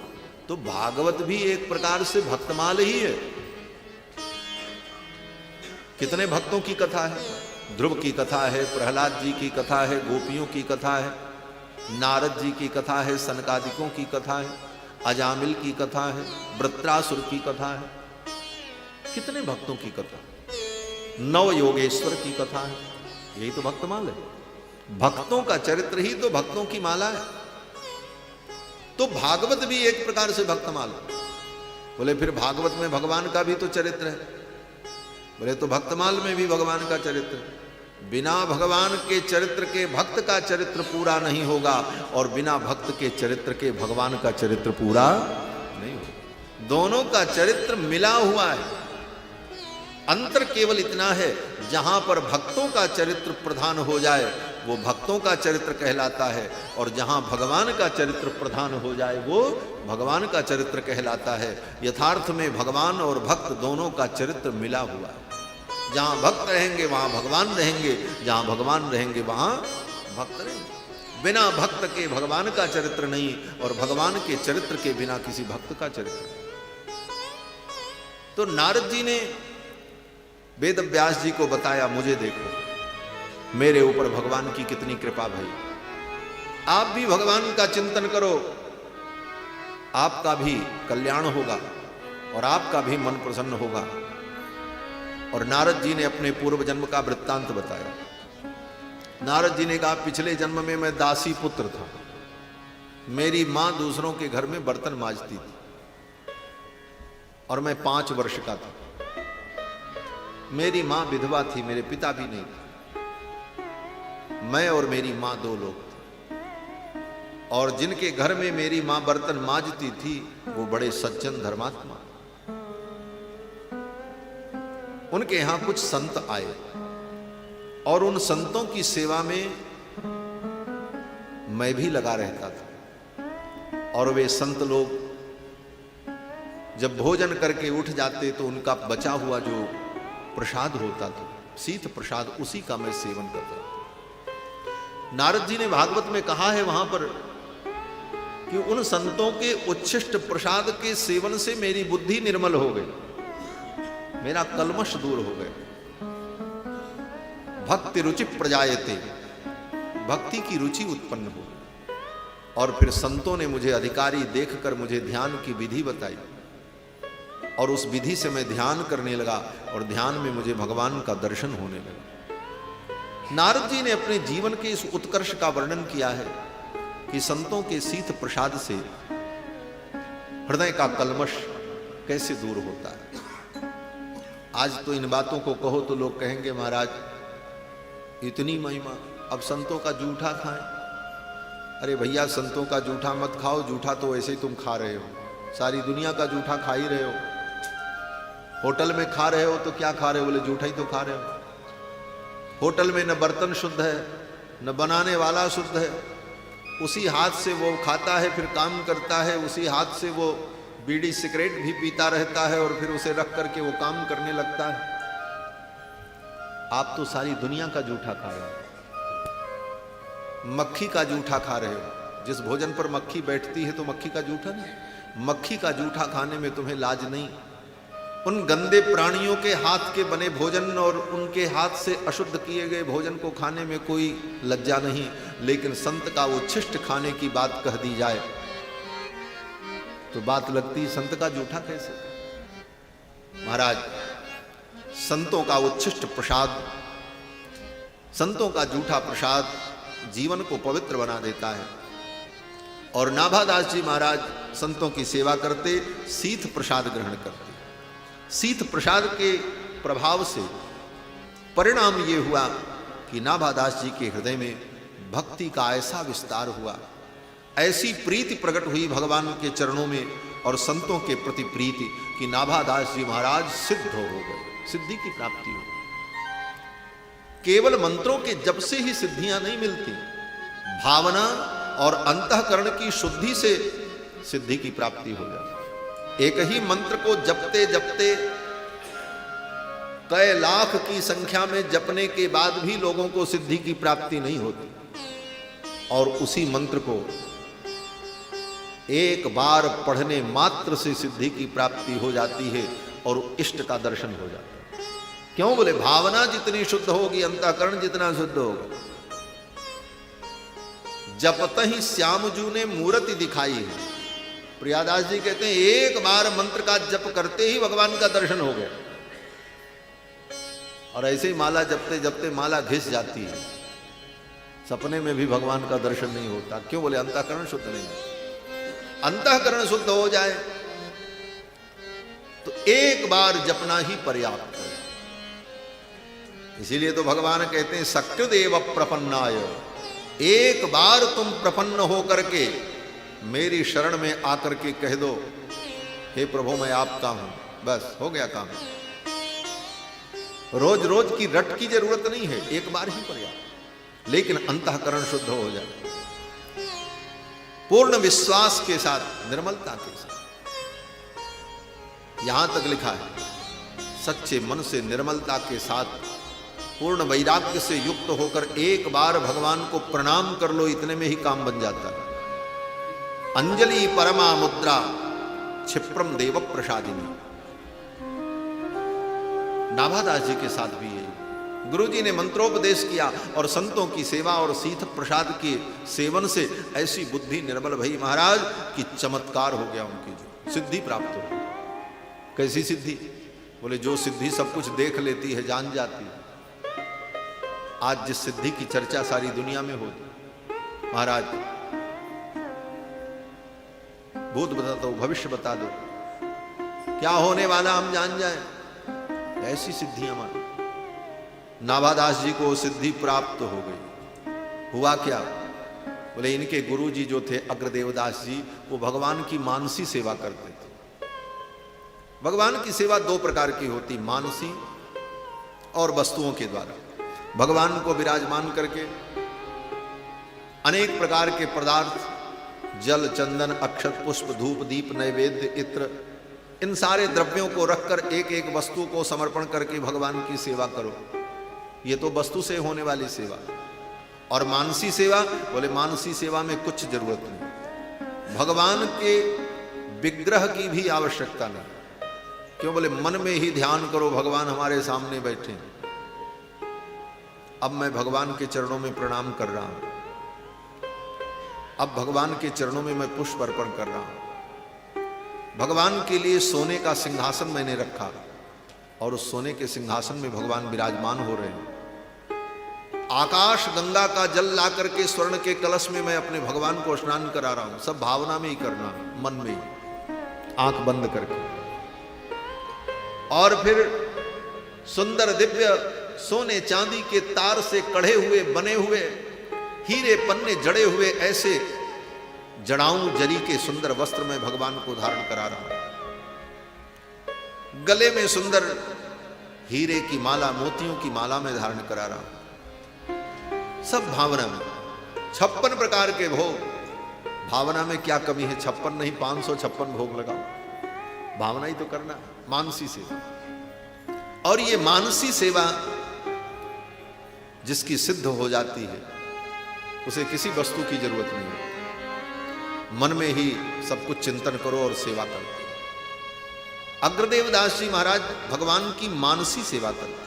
तो भागवत भी एक प्रकार से भक्तमाल ही है। कितने भक्तों की कथा है? ध्रुव की कथा है, प्रहलाद जी की कथा है, गोपियों की कथा है, नारद जी की कथा है, सनकादिकों की कथा है, अजामिल की कथा है, वृत्रासुर की कथा है। कितने भक्तों की कथा, नव योगेश्वर की कथा है। यही तो भक्तमाल है। भक्तों का चरित्र ही तो भक्तों की माला है। तो भागवत भी एक प्रकार से भक्तमाल है। बोले फिर भागवत में भगवान का भी तो चरित्र है। बोले तो भक्तमाल में भी भगवान का चरित्र है। बिना भगवान के चरित्र के भक्त का चरित्र पूरा नहीं होगा, और बिना भक्त के चरित्र के भगवान का चरित्र पूरा नहीं होगा। दोनों का चरित्र मिला हुआ है। अंतर केवल इतना है, जहां पर भक्तों का चरित्र प्रधान हो जाए वो भक्तों का चरित्र कहलाता है, और जहां भगवान का चरित्र प्रधान हो जाए वो भगवान का चरित्र कहलाता है। यथार्थ में भगवान और भक्त दोनों का चरित्र मिला हुआ है। जहां भक्त रहेंगे वहां भगवान रहेंगे, जहां भगवान रहेंगे वहां भक्त रहेंगे। बिना भक्त के भगवान का चरित्र नहीं, और भगवान के चरित्र के बिना किसी भक्त का चरित्र नहीं। तो नारद जी ने वेदव्यास जी को बताया, मुझे देखो, मेरे ऊपर भगवान की कितनी कृपा भाई। आप भी भगवान का चिंतन करो, आपका भी कल्याण होगा और आपका भी मन प्रसन्न होगा। और नारद जी ने अपने पूर्व जन्म का वृत्तांत बताया। नारद जी ने कहा, पिछले जन्म में मैं दासी पुत्र था। मेरी मां दूसरों के घर में बर्तन मांजती थी और मैं 5 वर्ष का था। मेरी मां विधवा थी, मेरे पिता भी नहीं थे। मैं और मेरी मां 2 लोग थे, और जिनके घर में मेरी मां बर्तन मांजती थी वो बड़े सज्जन धर्मात्मा। उनके यहां कुछ संत आए, और उन संतों की सेवा में मैं भी लगा रहता था। और वे संत लोग जब भोजन करके उठ जाते तो उनका बचा हुआ जो प्रसाद होता था, शीत प्रसाद, उसी का मैं सेवन करता था। नारद जी ने भागवत में कहा है वहां पर कि उन संतों के उच्छिष्ट प्रसाद के सेवन से मेरी बुद्धि निर्मल हो गई, मेरा कलमश दूर हो गया। भक्ति रुचि प्रजायते, भक्ति की रुचि उत्पन्न हो। और फिर संतों ने मुझे अधिकारी देखकर मुझे ध्यान की विधि बताई। और उस विधि से मैं ध्यान करने लगा और ध्यान में मुझे भगवान का दर्शन होने लगा। नारद जी ने अपने जीवन के इस उत्कर्ष का वर्णन किया है कि संतों के शीत प्रसाद से हृदय का कल्मश कैसे दूर होता है। आज तो इन बातों को कहो तो लोग कहेंगे महाराज इतनी महिमा, अब संतों का जूठा खाएं। अरे भैया संतों का जूठा मत खाओ, जूठा तो वैसे ही तुम खा रहे हो, सारी दुनिया का जूठा खा ही रहे हो। होटल में खा रहे हो तो क्या खा रहे हो, बोले जूठा ही तो खा रहे हो। होटल में न बर्तन शुद्ध है न बनाने वाला शुद्ध है, उसी हाथ से वो खाता है फिर काम करता है, उसी हाथ से वो बीड़ी सिगरेट भी पीता रहता है और फिर उसे रख करके वो काम करने लगता है। आप तो सारी दुनिया का जूठा खा रहे हो, मक्खी का जूठा खा रहे हो। जिस भोजन पर मक्खी बैठती है तो मक्खी का जूठा नहीं, मक्खी का जूठा खाने में तुम्हें लाज नहीं। उन गंदे प्राणियों के हाथ के बने भोजन और उनके हाथ से अशुद्ध किए गए भोजन को खाने में कोई लज्जा नहीं, लेकिन संत का उच्छिष्ट खाने की बात कह दी जाए तो बात लगती संत का जूठा कैसे। महाराज संतों का उच्छिष्ट प्रसाद, संतों का जूठा प्रसाद जीवन को पवित्र बना देता है। और नाभादास जी महाराज संतों की सेवा करते, शीत प्रसाद ग्रहण करते। शीत प्रसाद के प्रभाव से परिणाम ये हुआ कि नाभादास जी के हृदय में भक्ति का ऐसा विस्तार हुआ, ऐसी प्रीति प्रकट हुई भगवान के चरणों में और संतों के प्रति प्रीति कि नाभादास जी महाराज सिद्ध हो गए, सिद्धि की प्राप्ति हो गई। केवल मंत्रों के जप से ही सिद्धियां नहीं मिलती, भावना और अंतःकरण की शुद्धि से सिद्धि की प्राप्ति हो जाती। एक ही मंत्र को जपते जपते कई लाख की संख्या में जपने के बाद भी लोगों को सिद्धि की प्राप्ति नहीं होती, और उसी मंत्र को एक बार पढ़ने मात्र से सिद्धि की प्राप्ति हो जाती है और इष्ट का दर्शन हो जाता है। क्यों, बोले भावना जितनी शुद्ध होगी अंतःकरण जितना शुद्ध होगा। जपत ही श्यामजू ने मूर्ति दिखाई है। प्रियादास जी कहते हैं एक बार मंत्र का जप करते ही भगवान का दर्शन हो गया, और ऐसे ही माला जपते जपते माला घिस जाती है, सपने में भी भगवान का दर्शन नहीं होता। क्यों, बोले अंतःकरण शुद्ध नहीं। अंतःकरण शुद्ध हो जाए तो एक बार जपना ही पर्याप्त है। इसीलिए तो भगवान कहते हैं सकृदेव प्रपन्नाय, एक बार तुम प्रपन्न हो करके मेरी शरण में आकर के कह दो हे प्रभु मैं आपका हूं, बस हो गया काम। रोज रोज की रट की जरूरत नहीं है, एक बार ही पर्याप्त, लेकिन अंतःकरण शुद्ध हो जाए पूर्ण विश्वास के साथ, निर्मलता के साथ। यहां तक लिखा है सच्चे मन से निर्मलता के साथ पूर्ण वैराग्य से युक्त होकर एक बार भगवान को प्रणाम कर लो, इतने में ही काम बन जाता है। अंजलि परमा मुद्रा क्षिप्रम देव प्रसादिनी। नाभादास जी के साथ भी यही, गुरु जी ने मंत्रोपदेश किया और संतों की सेवा और शीत प्रसाद के सेवन से ऐसी बुद्धि निर्मल भई महाराज कि चमत्कार हो गया, उनकी जो सिद्धि प्राप्त हो। कैसी सिद्धि, बोले जो सिद्धि सब कुछ देख लेती है, जान जाती है। आज जिस सिद्धि की चर्चा सारी दुनिया में होती, महाराज भूत बता दो, भविष्य बता दो, क्या होने वाला हम जान जाए, ऐसी सिद्धियां मानो। नाभादास जी को सिद्धि प्राप्त हो गई। हुआ क्या, बोले इनके गुरु जी जो थे अग्रदेवदास जी, वो भगवान की मानसी सेवा करते थे। भगवान की सेवा दो प्रकार की होती, मानसी और वस्तुओं के द्वारा। भगवान को विराजमान करके अनेक प्रकार के पदार्थ, जल चंदन अक्षत पुष्प धूप दीप नैवेद्य इत्र, इन सारे द्रव्यों को रखकर एक एक वस्तु को समर्पण करके भगवान की सेवा करो, ये तो वस्तु से होने वाली सेवा। और मानसी सेवा, बोले मानसी सेवा में कुछ जरूरत नहीं, भगवान के विग्रह की भी आवश्यकता नहीं। क्यों, बोले मन में ही ध्यान करो भगवान हमारे सामने बैठे। अब मैं भगवान के चरणों में प्रणाम कर रहा हूं, अब भगवान के चरणों में मैं पुष्प अर्पण कर रहा हूं। भगवान के लिए सोने का सिंहासन मैंने रखा और उस सोने के सिंहासन में भगवान विराजमान हो रहे हैं। आकाश गंगा का जल ला करके स्वर्ण के कलश में मैं अपने भगवान को स्नान करा रहा हूं। सब भावना में ही करना, मन में ही, आंख बंद करके। और फिर सुंदर दिव्य सोने चांदी के तार से कढ़े हुए, बने हुए, हीरे पन्ने जड़े हुए ऐसे जड़ाऊं जरी के सुंदर वस्त्र में भगवान को धारण करा रहा हूं। गले में सुंदर हीरे की माला, मोतियों की माला में धारण करा रहा हूं। सब भावना में 56 प्रकार के भोग। भावना में क्या कमी है? 56 नहीं, 556 भोग लगाओ। भावना ही तो करना, मानसी सेवा। और ये मानसी सेवा जिसकी सिद्ध हो जाती है उसे किसी वस्तु की जरूरत नहीं है। मन में ही सब कुछ चिंतन करो और सेवा करो। अग्रदेव दास जी महाराज भगवान की मानसी सेवा करते।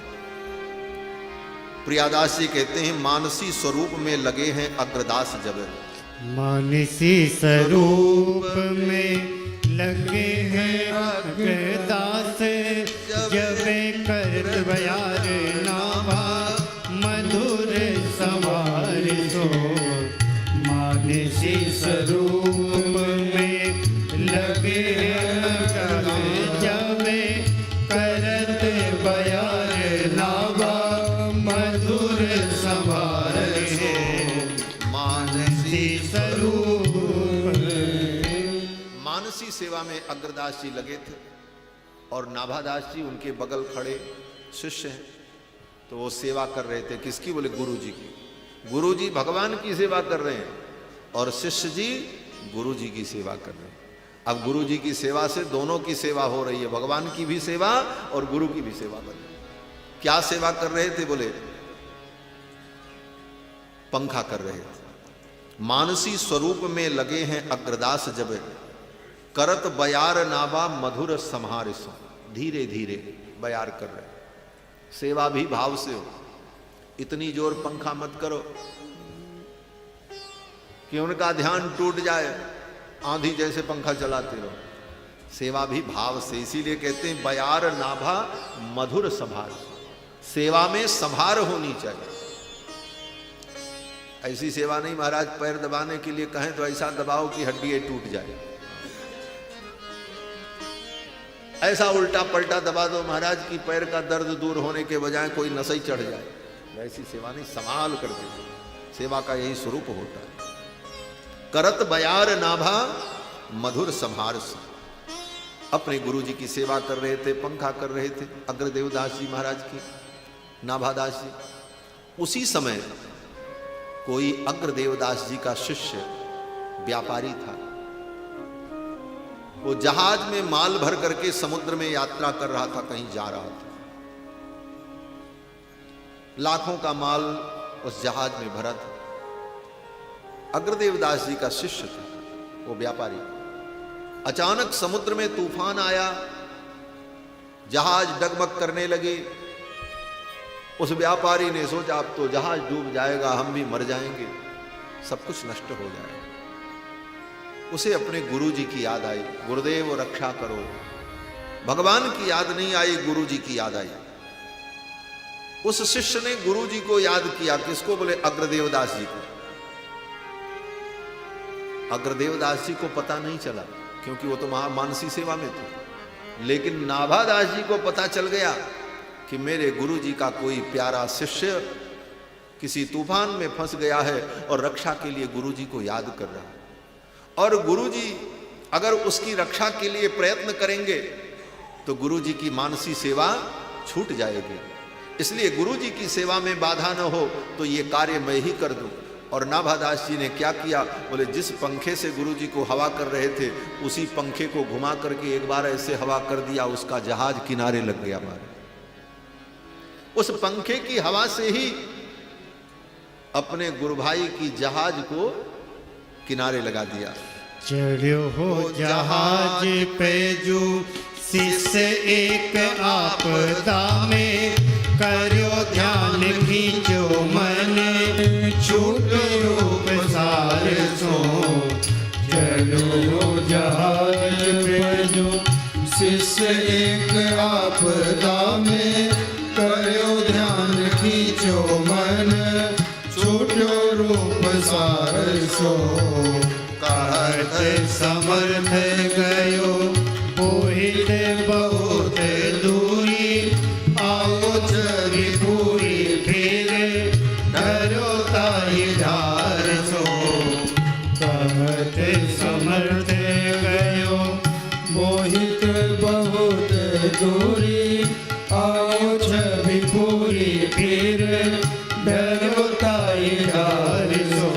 प्रियादास जी कहते हैं, मानसी स्वरूप में लगे हैं अग्रदास जब। मानसी स्वरूप में लगे हैं अग्रदास जब, करत बयार नाभा मधुर संवार सो। मानसी स्वरूप में लगे जब, करत बयार नाभा मधुर संवार सो। मानसी स्वरूप। मानसी सेवा में अग्रदास जी लगे थे और नाभादास जी उनके बगल खड़े शिष्य हैं, तो वो सेवा कर रहे थे। किसकी? बोले गुरु जी की। गुरु जी भगवान की सेवा कर रहे हैं और शिष्य जी गुरु जी की सेवा कर रहे हैं। अब गुरु जी की सेवा से दोनों की सेवा हो रही है, भगवान की भी सेवा और गुरु की भी सेवा कर रहे हैं। क्या सेवा कर रहे थे? बोले पंखा कर रहे थे। मानसी स्वरूप में लगे हैं अग्रदास जब, करत बयार नाभा मधुर संहार सो। धीरे धीरे बयार कर रहे, सेवा भी भाव से हो। इतनी जोर पंखा मत करो कि उनका ध्यान टूट जाए, आंधी जैसे पंखा चलाते रहो। सेवा भी भाव से। इसीलिए कहते हैं बयार नाभा मधुर संभार। सेवा में संभार होनी चाहिए। ऐसी सेवा नहीं महाराज पैर दबाने के लिए कहें तो ऐसा दबाओ कि हड्डी टूट जाए। ऐसा उल्टा पलटा दबा दो महाराज की पैर का दर्द दूर होने के बजाय कोई नशा ही चढ़ जाए। ऐसी सेवा नहीं, संभाल करके। सेवा का यही स्वरूप होता है। करत बयार नाभा मधुर संहार से। अपने गुरु जी की सेवा कर रहे थे, पंखा कर रहे थे अग्रदेवदास जी महाराज की, नाभादास जी। उसी समय कोई अग्रदेवदास जी का शिष्य व्यापारी था। वो जहाज में माल भर करके समुद्र में यात्रा कर रहा था, कहीं जा रहा था। लाखों का माल उस जहाज में भरा था। अग्रदेवदास जी का शिष्य था वो व्यापारी। अचानक समुद्र में तूफान आया, जहाज डगमग करने लगे। उस व्यापारी ने सोचा अब तो जहाज डूब जाएगा, हम भी मर जाएंगे, सब कुछ नष्ट हो जाएगा। उसे अपने गुरु जी की याद आई, गुरुदेव रक्षा करो। भगवान की याद नहीं आई, गुरु जी की याद आई। उस शिष्य ने गुरु जी को याद किया। किसको? बोले अग्रदेवदास जी को। अग्रदेवदास जी को पता नहीं चला क्योंकि वो तो मानसी सेवा में थे। लेकिन नाभादास जी को पता चल गया कि मेरे गुरु जी का कोई प्यारा शिष्य किसी तूफान में फंस गया है और रक्षा के लिए गुरु जी को याद कर रहा है। और गुरु जी अगर उसकी रक्षा के लिए प्रयत्न करेंगे तो गुरु जी की मानसी सेवा छूट जाएगी। इसलिए गुरु जी की सेवा में बाधा न हो तो ये कार्य मैं ही कर दूं। और नाभादास जी ने क्या किया? बोले जिस पंखे से गुरु जी को हवा कर रहे थे उसी पंखे को घुमा करके एक बार ऐसे हवा कर दिया, उसका जहाज किनारे लग गया। हमारे उस पंखे की हवा से ही अपने गुरु भाई की जहाज को किनारे लगा दिया। चढ़ो हो जहाज पे जो शिष्य एक आपदा में, करो ध्यान खींचो मन छूट रूप सार सो। चलो हो जहाज पे जो शिष्य एक आपदा में करो ध्यान खींचो मन, छूटो रूप सार सो। कहत समर्थ गयो मोहित बहुत दूरी, आओ छवि पूरी फिर डरो ताहि ढार सो। कहत समर्थ गयो मोहित बहुत दूरी, आओ छवि पूरी फिर डरो ताहि ढार सो।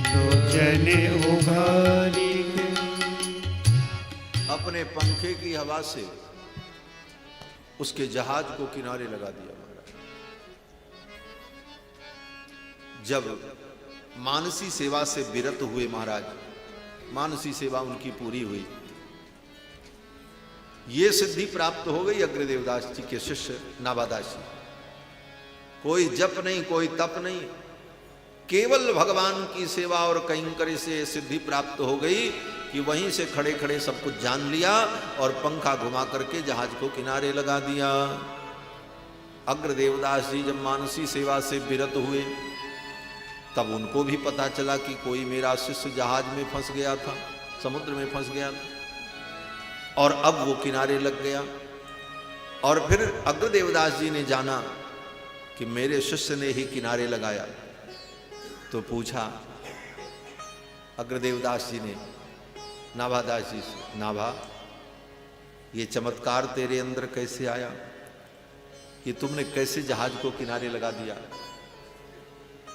लोचन उघारी अपने पंखे की हवा से उसके जहाज को किनारे लगा दिया महाराज। जब मानसी सेवा से विरत हुए महाराज, मानसी सेवा उनकी पूरी हुई, ये सिद्धि प्राप्त हो गई अग्रदेवदास जी के शिष्य नाभादास जी। कोई जप नहीं, कोई तप नहीं, केवल भगवान की सेवा और कैंकर्य से सिद्धि प्राप्त हो गई कि वहीं से खड़े खड़े सब कुछ जान लिया और पंखा घुमा करके जहाज को किनारे लगा दिया। अग्रदेवदास जी जब मानसी सेवा से विरत हुए तब उनको भी पता चला कि कोई मेरा शिष्य जहाज में फंस गया था, समुद्र में फंस गया था, और अब वो किनारे लग गया। और फिर अग्रदेवदास जी ने जाना कि मेरे शिष्य ने ही किनारे लगाया, तो पूछा अग्रदेवदास जी ने नाभादास जी से, नाभा ये चमत्कार तेरे अंदर कैसे आया कि तुमने कैसे जहाज को किनारे लगा दिया?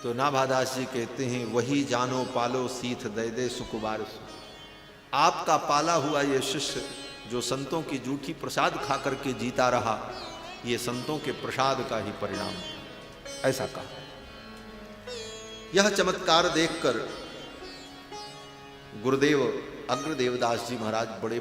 तो नाभादास जी कहते हैं, वही जानो पालो सीथ दे दे सुकुबार सु। आपका पाला हुआ ये शिष्य जो संतों की जूठी प्रसाद खा करके जीता रहा, ये संतों के प्रसाद का ही परिणाम, ऐसा कहा। यह चमत्कार देखकर गुरुदेव अग्रदेवदास जी महाराज बड़े